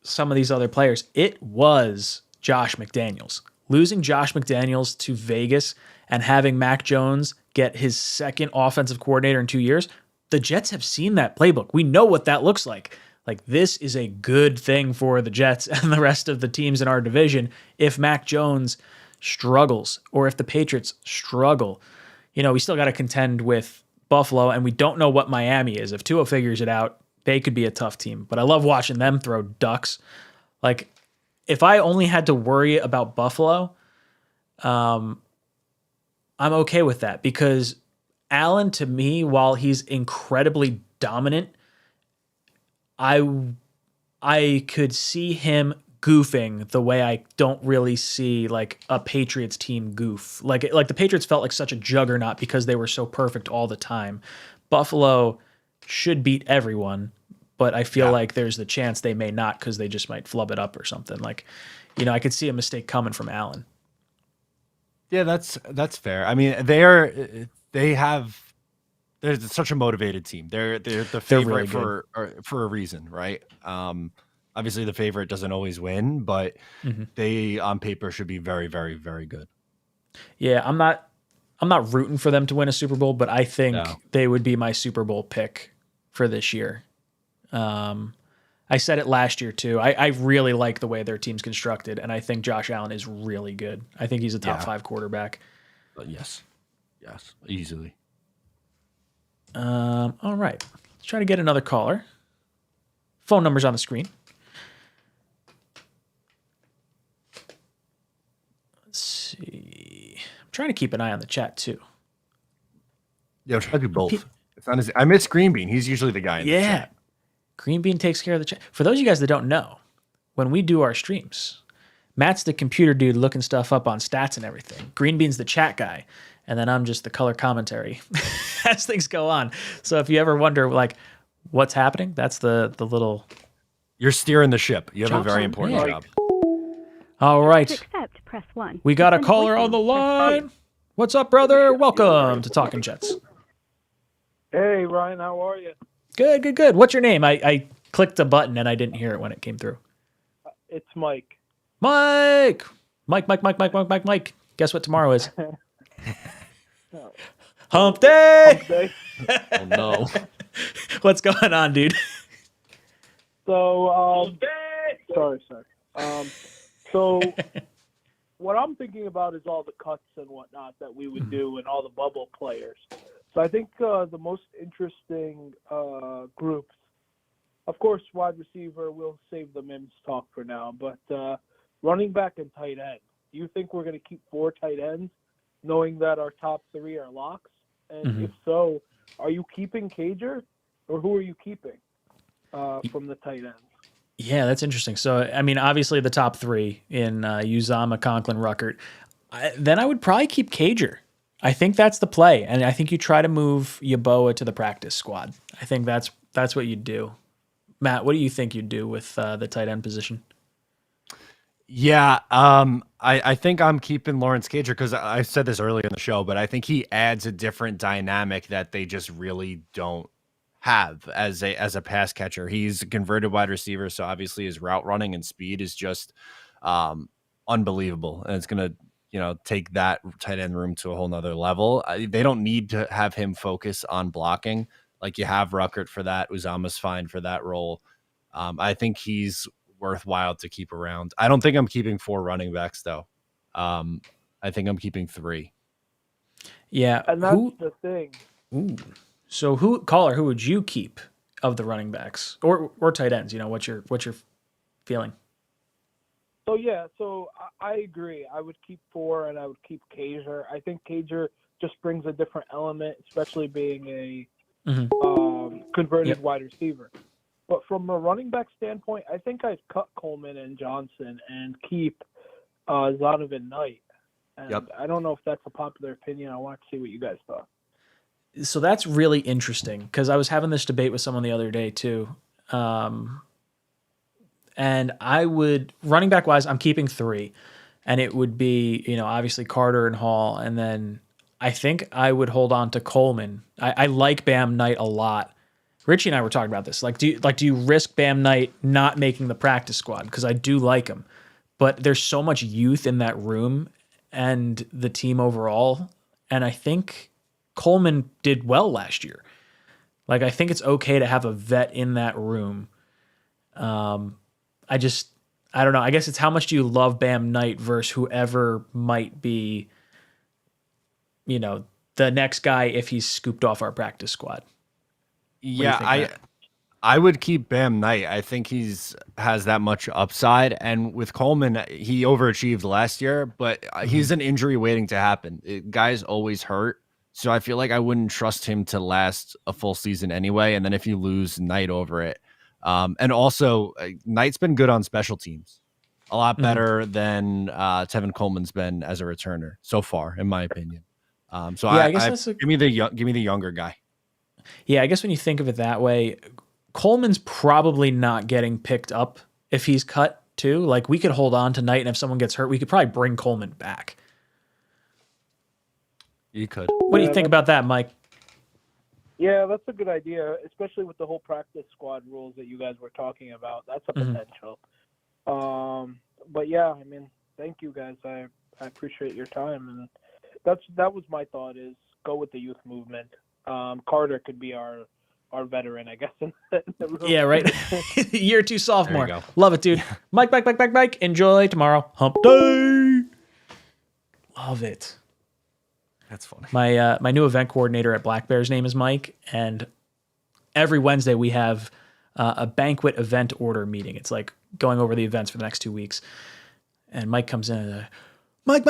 some of these other players. It was Josh McDaniels. Losing Josh McDaniels to Vegas and having Mac Jones get his second offensive coordinator in 2 years, the Jets have seen that playbook. We know what that looks like. Like, this is a good thing for the Jets and the rest of the teams in our division if Mac Jones struggles or if the Patriots struggle. We still got to contend with Buffalo, and we don't know what Miami is. If Tua figures it out, they could be a tough team. But I love watching them throw ducks. Like, if I only had to worry about Buffalo, I'm okay with that because Allen, to me, while he's incredibly dominant, I could see him goofing the way I don't really see like a Patriots team goof. Like the Patriots felt like such a juggernaut because they were so perfect all the time. Buffalo should beat everyone, but I feel like there's the chance they may not because they just might flub it up or something. Like, I could see a mistake coming from Allen. Yeah, that's fair. I mean, they're such a motivated team. They're the favorite for a reason, right? Obviously, the favorite doesn't always win, but they on paper should be very, very, very good. Yeah, I'm not rooting for them to win a Super Bowl, but I think they would be my Super Bowl pick for this year. I said it last year too. I really like the way their team's constructed, and I think Josh Allen is really good. I think he's a top 5 quarterback. Yes, easily. All right, let's try to get another caller. Phone number's on the screen. Let's see. I'm trying to keep an eye on the chat too. Yeah, I'm trying to do both. It's not I miss Green Bean. He's usually the guy in the chat. Green Bean takes care of the chat. For those of you guys that don't know, when we do our streams, Matt's the computer dude looking stuff up on stats and everything. Green Bean's the chat guy. And then I'm just the color commentary as things go on. So if you ever wonder, like, what's happening, that's the little... You're steering the ship. You have a very important job. All right. To accept, press 1. We got a To send caller on the voicemail, press line. What's up, brother? Welcome to Talkin' Jets. Hey, Ryan, how are you? Good, good, good. What's your name? I clicked a button and I didn't hear it when it came through. It's Mike. Mike! Mike. Guess what tomorrow is? Hump day! Hump day. Oh, no. What's going on, dude? So, sorry. So, what I'm thinking about is all the cuts and whatnot that we would do and all the bubble players. So I think the most interesting groups, of course, wide receiver, we'll save the Mims talk for now, but running back and tight end. Do you think we're going to keep 4 tight ends, knowing that our top 3 are locks? And if so, are you keeping Cager, or who are you keeping from the tight ends? Yeah, that's interesting. So, I mean, obviously the top 3 in 𝐒𝐮𝐬𝐫𝐞𝐿, Ruckert. Then I would probably keep Cager. I think that's the play, and I think you try to move 𝐒𝐵𝐽 to the practice squad. I think that's what you'd do. Matt, what do you think you'd do with the tight end position? Yeah, I think I'm keeping Lawrence Cager because I said this earlier in the show, but I think he adds a different dynamic that they just really don't have as a pass catcher. He's a converted wide receiver, so obviously his route running and speed is just unbelievable, and it's gonna take that tight end room to a whole nother level. They don't need to have him focus on blocking. Like, you have Ruckert for that. 𝐒𝐮𝐬𝐫's fine for that role. I think he's worthwhile to keep around. I don't think I'm keeping 4 running backs though. I think I'm keeping 3. Yeah, And that's the thing. Ooh. So who would you keep of the running backs or tight ends? What's your feeling? So I agree. I would keep 4 and I would keep Cager. I think Cager just brings a different element, especially being a converted wide receiver. But from a running back standpoint, I think I'd cut Coleman and Johnson and keep Zonovan Knight. And I don't know if that's a popular opinion. I want to see what you guys thought. So that's really interesting because I was having this debate with someone the other day too. And I would, running back wise, I'm keeping 3. And it would be, obviously Carter and Hall. And then I think I would hold on to Coleman. I like Bam Knight a lot. Richie and I were talking about this. Do you risk Bam Knight not making the practice squad? Because I do like him. But there's so much youth in that room and the team overall. And I think Coleman did well last year. I think it's okay to have a vet in that room. I don't know. I guess it's how much do you love Bam Knight versus whoever might be, the next guy if he's scooped off our practice squad. Yeah, I would keep Bam Knight. I think has that much upside. And with Coleman, he overachieved last year, but he's an injury waiting to happen. Guys always hurt. So I feel like I wouldn't trust him to last a full season anyway. And then if you lose Knight over it. And also, Knight's been good on special teams. A lot better than Tevin Coleman's been as a returner so far, in my opinion. So yeah, I guess give me the younger guy. Yeah, I guess when you think of it that way, Coleman's probably not getting picked up if he's cut too. We could hold on to Knight, and if someone gets hurt, we could probably bring Coleman back. You could. What do you think about that, Mike? Yeah, that's a good idea, especially with the whole practice squad rules that you guys were talking about. That's a potential. But yeah, I mean, thank you guys. I appreciate your time, and that was my thought: is go with the youth movement. Carter could be our veteran, I guess. In the room. Yeah, right. Year 2 sophomore. Love it, dude. Mike. Enjoy tomorrow. Hump day. Love it. That's funny. My new event coordinator at Black Bear's name is Mike, and every Wednesday we have a banquet event order meeting. It's like going over the events for the next 2 weeks. And Mike comes in and Mike,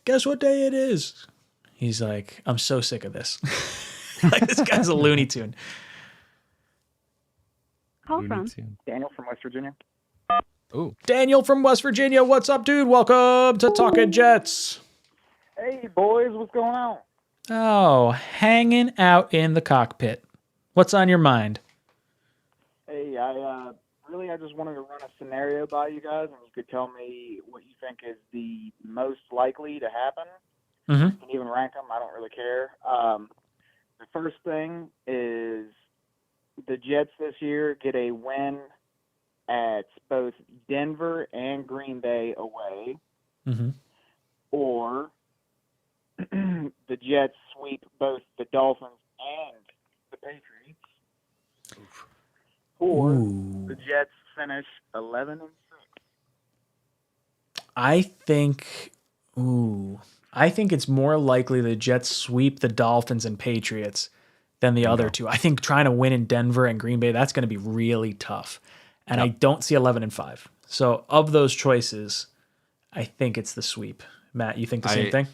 guess what day it is? He's like, I'm so sick of this. This guy's a Looney Tune. Call from Daniel from West Virginia. Oh, Daniel from West Virginia. What's up, dude? Welcome to Talkin' Jets. Hey, boys. What's going on? Oh, hanging out in the cockpit. What's on your mind? Hey, I really, I just wanted to run a scenario by you guys, and you could tell me what you think is the most likely to happen. Mm-hmm. You can even rank them. I don't really care. The first thing is the Jets this year get a win at both Denver and Green Bay away, Mm-hmm. or the Jets sweep both the Dolphins and the Patriots, or the Jets finish 11-6. I think it's more likely the Jets sweep the Dolphins and Patriots than the other two. I think trying to win in Denver and Green Bay, that's going to be really tough. And I don't see 11-5. So of those choices, I think it's the sweep. Matt, you think the same thing?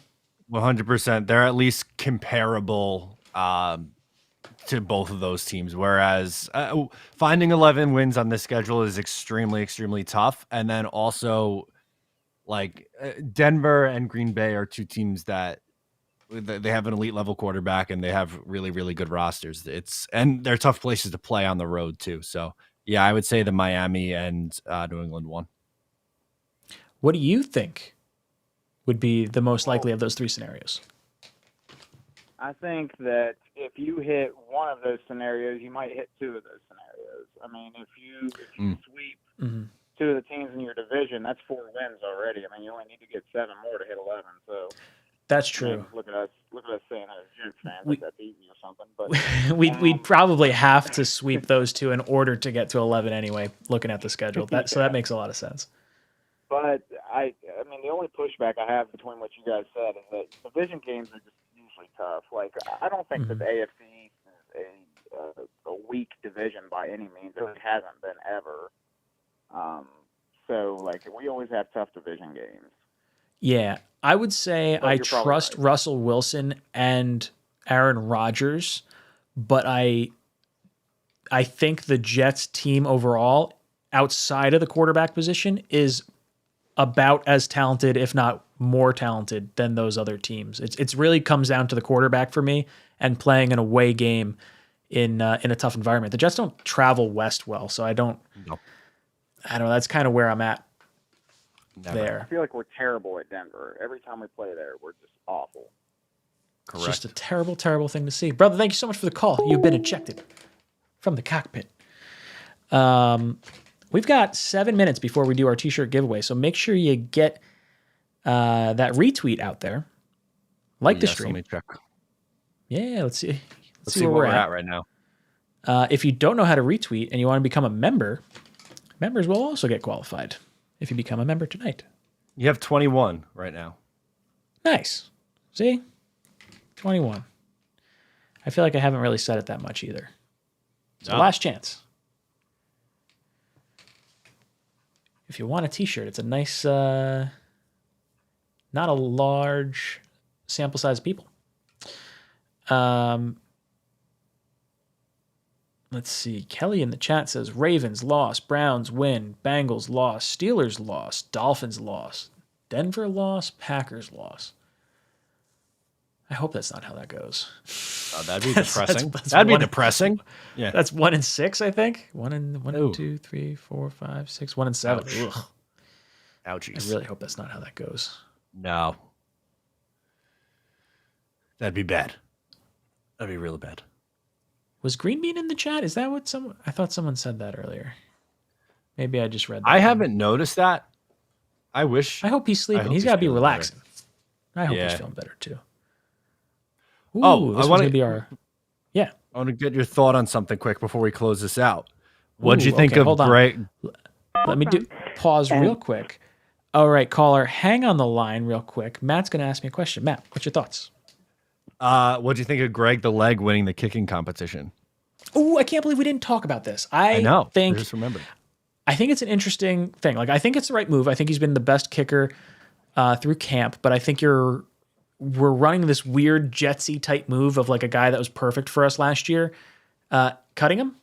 100%. They're at least comparable to both of those teams. Whereas finding 11 wins on this schedule is extremely, extremely tough. And then also, like Denver and Green Bay are two teams that they have an elite level quarterback and they have really, really good rosters. And they're tough places to play on the road too. So yeah, I would say the Miami and New England one. What do you think would be the most likely of those three scenarios? I think that if you hit one of those scenarios, you might hit two of those scenarios. I mean, if you sweep two of the teams in your division, that's 4 wins already. I mean, you only need to get 7 more to hit 11. So that's true. Look at us saying that as Jets fans, like that's easy or something. But we'd probably have to sweep those two in order to get to 11 anyway. Looking at the schedule, so that makes a lot of sense. But I mean, the only pushback I have between what you guys said is that division games are just usually tough. Like, I don't think that the AFC is a weak division by any means. It really hasn't been ever. So, like, we always have tough division games. Yeah, I would say I trust Russell Wilson and Aaron Rodgers, but I think the Jets team overall, outside of the quarterback position, is about as talented, if not more talented, than those other teams. It's really comes down to the quarterback for me and playing an away game in a tough environment. The Jets don't travel west well, so I don't know. That's kind of where I'm at. There. I feel like we're terrible at Denver. Every time we play there, we're just awful. Correct. It's just a terrible, terrible thing to see. Brother, thank you so much for the call. You've been ejected from the cockpit. We've got 7 minutes before we do our t-shirt giveaway, so make sure you get that retweet out there. Like the stream. Let me check. Yeah, let's see. Let's see where we're at right now. If you don't know how to retweet and you want to become a member, members will also get qualified if you become a member tonight. You have 21 right now. Nice. See? 21. I feel like I haven't really said it that much either. So last chance. If you want a t-shirt, it's a nice, not a large sample size of people. Let's see. Kelly in the chat says Ravens lost, Browns win, Bengals lost, Steelers lost, Dolphins lost, Denver lost, Packers lost. I hope that's not how that goes. Oh, that'd be depressing. That'd be depressing. Yeah, that's 1-6, I think. 1, 2, 3, 4, 5, 6, 1 and 7. Ouch. Ouchies. I really hope that's not how that goes. No, that'd be bad. That'd be really bad. Was Green Bean in the chat? Is that what someone? I thought someone said that earlier. Maybe I just read that. I haven't noticed that. I wish. I hope he's sleeping. He's got to be relaxing. Better. I hope he's feeling better too. Ooh, this one's gonna be our. Yeah. I want to get your thought on something quick before we close this out. What'd you think of Greg? Let me pause real quick. All right, caller, hang on the line real quick. Matt's gonna ask me a question. Matt, what's your thoughts? What'd you think of Greg the Leg winning the kicking competition? Oh, I can't believe we didn't talk about this. I know. Think, I just remembered. I think it's an interesting thing. Like, I think it's the right move. I think he's been the best kicker through camp, but I think we're running this weird Jetsy type move of like a guy that was perfect for us last year, cutting him.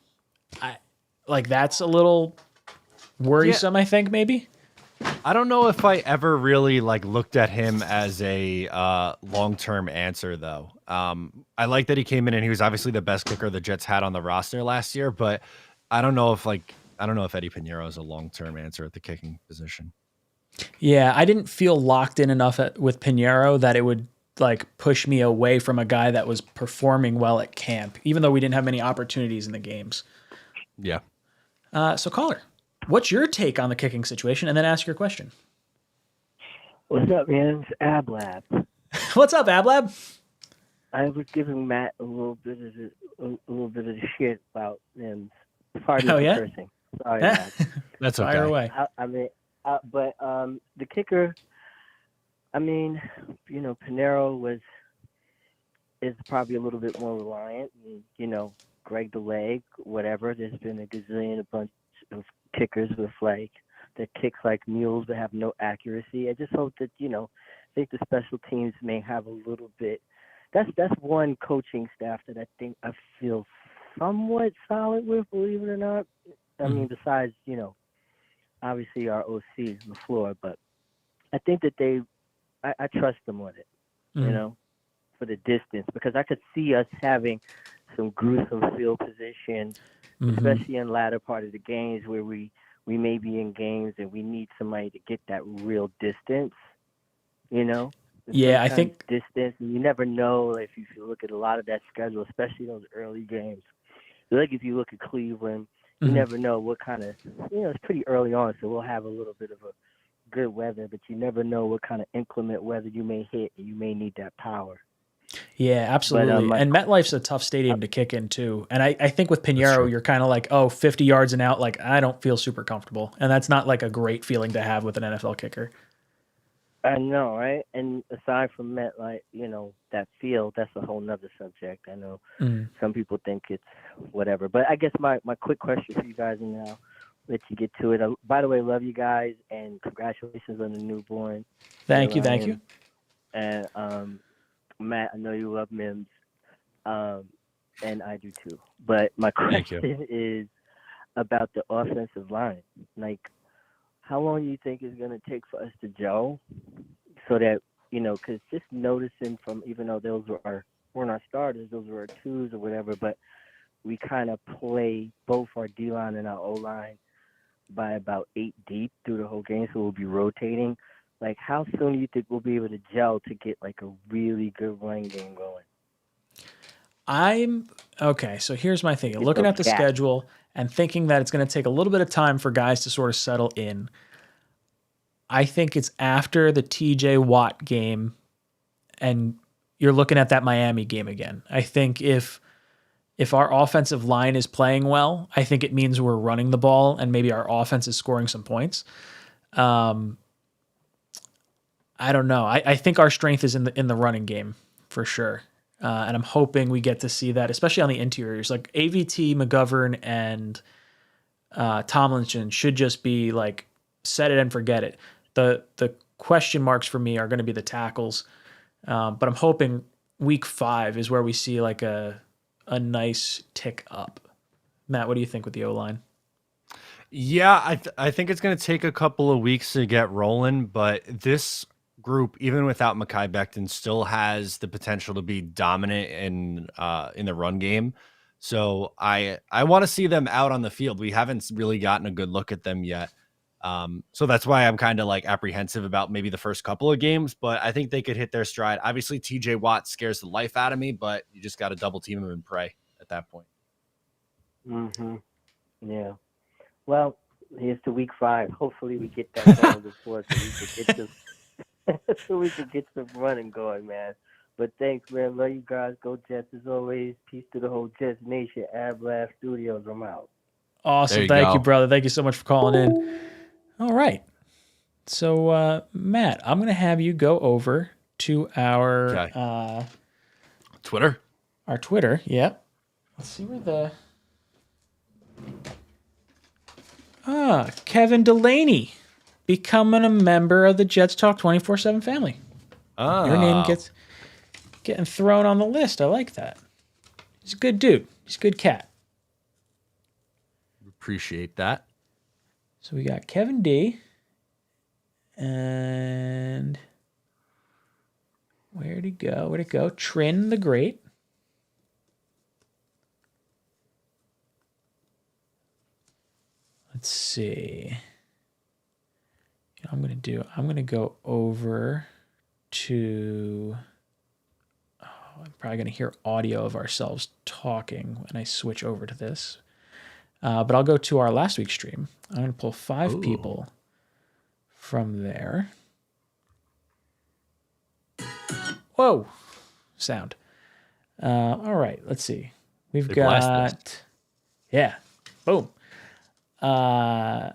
That's a little worrisome. Yeah. I think maybe. I don't know if I ever really looked at him as a long-term answer though. I like that he came in and he was obviously the best kicker the Jets had on the roster last year, but I don't know if I don't know if Eddie Pinheiro is a long-term answer at the kicking position. Yeah, I didn't feel locked in enough with Pinheiro that it would like push me away from a guy that was performing well at camp, even though we didn't have many opportunities in the games. Yeah. So caller, what's your take on the kicking situation? And then ask your question. What's up, man? It's Ablab. What's up, Ablab? I was giving Matt a little bit of the shit about him. Pardon Oh, the yeah? cursing. Sorry, Matt. That's okay. Fire away. But the kicker. I mean, you know, Pinheiro is probably a little bit more reliant. And, you know, Greg the Leg, whatever. There's been a bunch of kickers with like that kicks like mules that have no accuracy. I just hope that, you know, I think the special teams may have a little bit. That's one coaching staff that I think I feel somewhat solid with, believe it or not. I mean, besides, you know, obviously our OC LaFleur, but I think that I trust them with it, you know, for the distance, because I could see us having some gruesome field position, especially in latter part of the games where we may be in games and we need somebody to get that real distance, you know. Yeah, I think distance. And you never know if you look at a lot of that schedule, especially those early games. Like if you look at Cleveland, you never know what kind of, you know, it's pretty early on, so we'll have a little bit of a good weather, but you never know what kind of inclement weather you may hit, and you may need that power. Yeah, absolutely. And MetLife's a tough stadium to kick in too. And I think with Pinheiro, you're kind of like, 50 yards and out. Like, I don't feel super comfortable. And that's not like a great feeling to have with an NFL kicker. I know, right? And aside from MetLife, you know, that field, that's a whole nother subject. I know some people think it's whatever. But I guess my quick question for you guys, and now let you get to it. By the way, love you guys, and congratulations on the newborn. Thank you. And Matt, I know you love Mims, and I do too. But my question is about the offensive line. Like, how long do you think it's going to take for us to gel so that, you know, because just noticing from, even though those weren't our starters, those were our twos or whatever, but we kind of play both our D-line and our O-line by about 8 deep through the whole game, so we'll be rotating. Like, how soon do you think we'll be able to gel to get, like, a really good running game going? Okay, so here's my thing. Looking at the schedule and thinking that it's going to take a little bit of time for guys to sort of settle in, I think it's after the TJ Watt game and you're looking at that Miami game again. I think if our offensive line is playing well, I think it means we're running the ball and maybe our offense is scoring some points. I don't know. I think our strength is in the running game for sure. And I'm hoping we get to see that, especially on the interiors. Like AVT, McGovern, and Tomlinson should just be like set it and forget it. The question marks for me are going to be the tackles. But I'm hoping week 5 is where we see like a nice tick up. Matt, what do you think with the O-line? Yeah, I think it's going to take a couple of weeks to get rolling, but this group, even without Mekhi Becton, still has the potential to be dominant in the run game. So I want to see them out on the field. We haven't really gotten a good look at them yet. So that's why I'm kind of like apprehensive about maybe the first couple of games, but I think they could hit their stride. Obviously, TJ Watt scares the life out of me, but you just got to double team him and pray at that point. Yeah. Well, here's to week 5. Hopefully we get that going before so we can get some running going, man. But thanks, man. Love you guys. Go Jets as always. Peace to the whole Jets Nation. Ab Lab Studios. I'm out. Awesome. Thank you, brother. Thank you so much for calling in. All right. So, Matt, I'm going to have you go over to our Twitter. Our Twitter. Yep. Let's see where Kevin Delaney becoming a member of the Jets Talk 24/7 family. Your name getting thrown on the list. I like that. He's a good dude. He's a good cat. Appreciate that. So we got Kevin D. And where'd he go? Where'd it go? Trin the Great. let's see. I'm going to go over to, I'm probably going to hear audio of ourselves talking when I switch over to this. But I'll go to our last week's stream. I'm going to pull 5 people from there. Whoa, sound. All right, let's see. We've got, yeah, boom. We're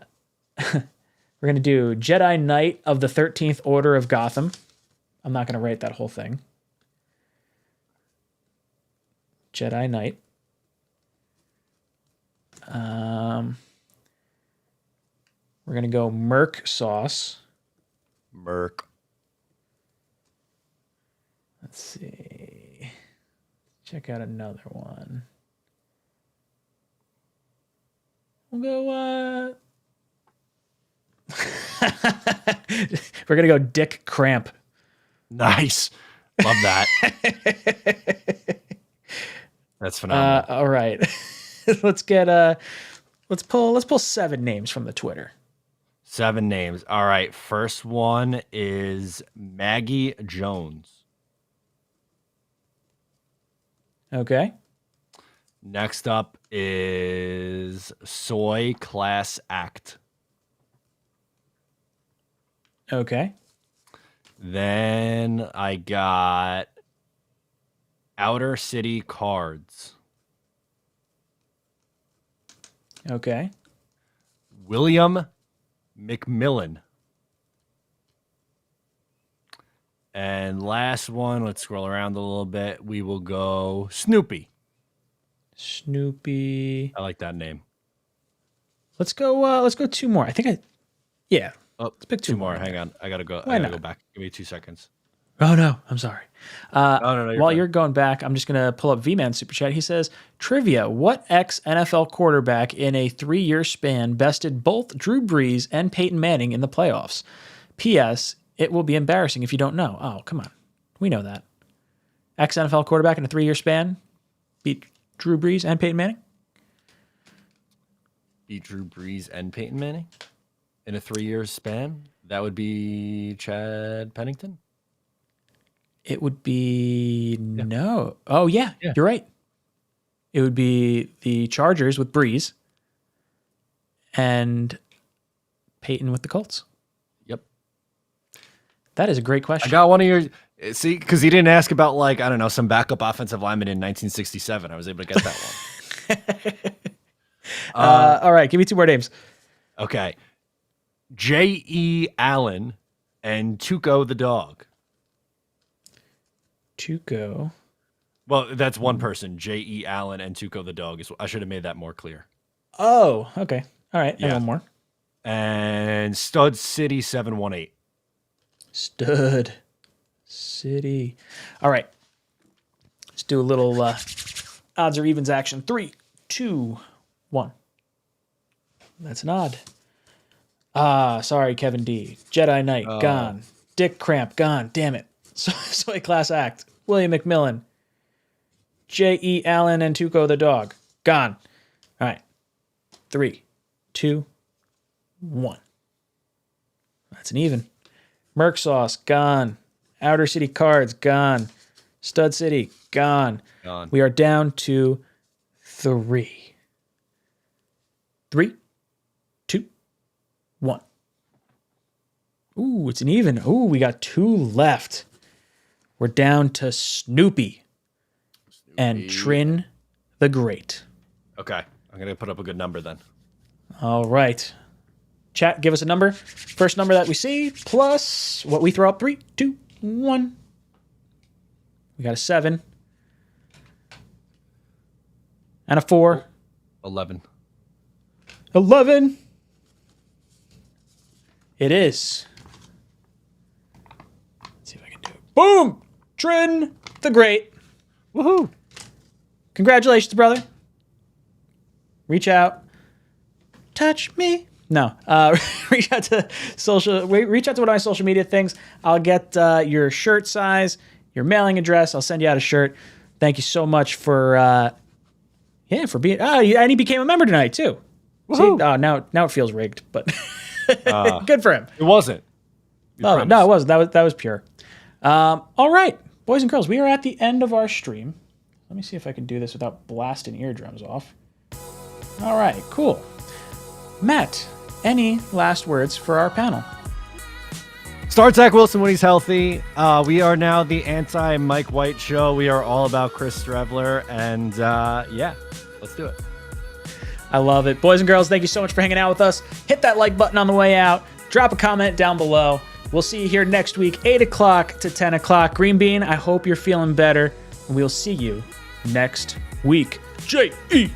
going to do Jedi Knight of the 13th Order of Gotham. I'm not going to write that whole thing. Jedi Knight. We're going to go Merc Sauce. Merc. Let's see. Check out another one. We'll go, we're going to go Dick Cramp. Nice. Love that. That's phenomenal. All right. Let's pull 7 names from the Twitter. 7 names. All right. First one is Maggie Jones. Okay. Next up is Soy Class Act. Okay. Then I got Outer City Cards. Okay. William McMillan. And last one, let's scroll around a little bit. We will go Snoopy. Snoopy. I like that name. Let's go 2 more. Yeah. Oh, let's pick 2 more. Hang on. I gotta go. Why I gotta not? go back. Give me 2 seconds. Oh no, I'm sorry. No, While you're going back, I'm just gonna pull up V-Man Super Chat. He says, "Trivia: what ex-NFL quarterback in a 3-year span bested both Drew Brees and Peyton Manning in the playoffs? P.S. It will be embarrassing if you don't know." Oh, come on, we know that. Ex-NFL quarterback in a 3-year span beat Drew Brees and Peyton Manning. Beat Drew Brees and Peyton Manning in a 3-year span. That would be Chad Pennington. It would be no. Oh yeah, you're right. It would be the Chargers with Breeze and Peyton with the Colts. Yep. That is a great question. I got one of your see because he didn't ask about like I don't know some backup offensive lineman in 1967. I was able to get that one. All right, give me 2 more names. Okay, J.E. Allen and Tuco the dog. Tuco. Well, that's one person. J.E. Allen and Tuco the dog. I should have made that more clear. Oh, okay. All right. And one more. And Stud City 718. Stud City. All right. Let's do a little odds or evens action. 3, 2, 1. That's an odd. Sorry, Kevin D. Jedi Knight, gone. Dick Cramp, gone. Damn it. Soy Class Act. William McMillan. J.E. Allen and Tuco the dog. Gone. All right. 3, 2, 1. That's an even. Merc Sauce, gone. Outer City Cards, gone. Stud City, gone. We are down to 3. 3, 2, 1. Ooh, it's an even. Ooh, we got 2 left. We're down to Snoopy and Trin the Great. Okay. I'm going to put up a good number then. All right. Chat, give us a number. First number that we see plus what we throw up. 3, 2, 1. We got a 7. And a 4. 11. 11. It is. Let's see if I can do it. Boom! Trin the Great. Woohoo! Congratulations, brother. Reach out. Touch me. No. Reach out to reach out to one of my social media things. I'll get your shirt size, your mailing address. I'll send you out a shirt. Thank you so much for being. And he became a member tonight too. See, now it feels rigged, but good for him. It wasn't. Oh, no, it wasn't. That was pure. All right, boys and girls, we are at the end of our stream. Let me see if I can do this without blasting eardrums off. All right, cool. Matt, any last words for our panel? Start Zach Wilson when he's healthy. We are now the anti-Mike White show. We are all about Chris Streveler. And yeah, let's do it. I love it. Boys and girls, thank you so much for hanging out with us. Hit that like button on the way out. Drop a comment down below. We'll see you here next week, 8 o'clock to 10 o'clock. Green Bean, I hope you're feeling better. And we'll see you next week. JETS.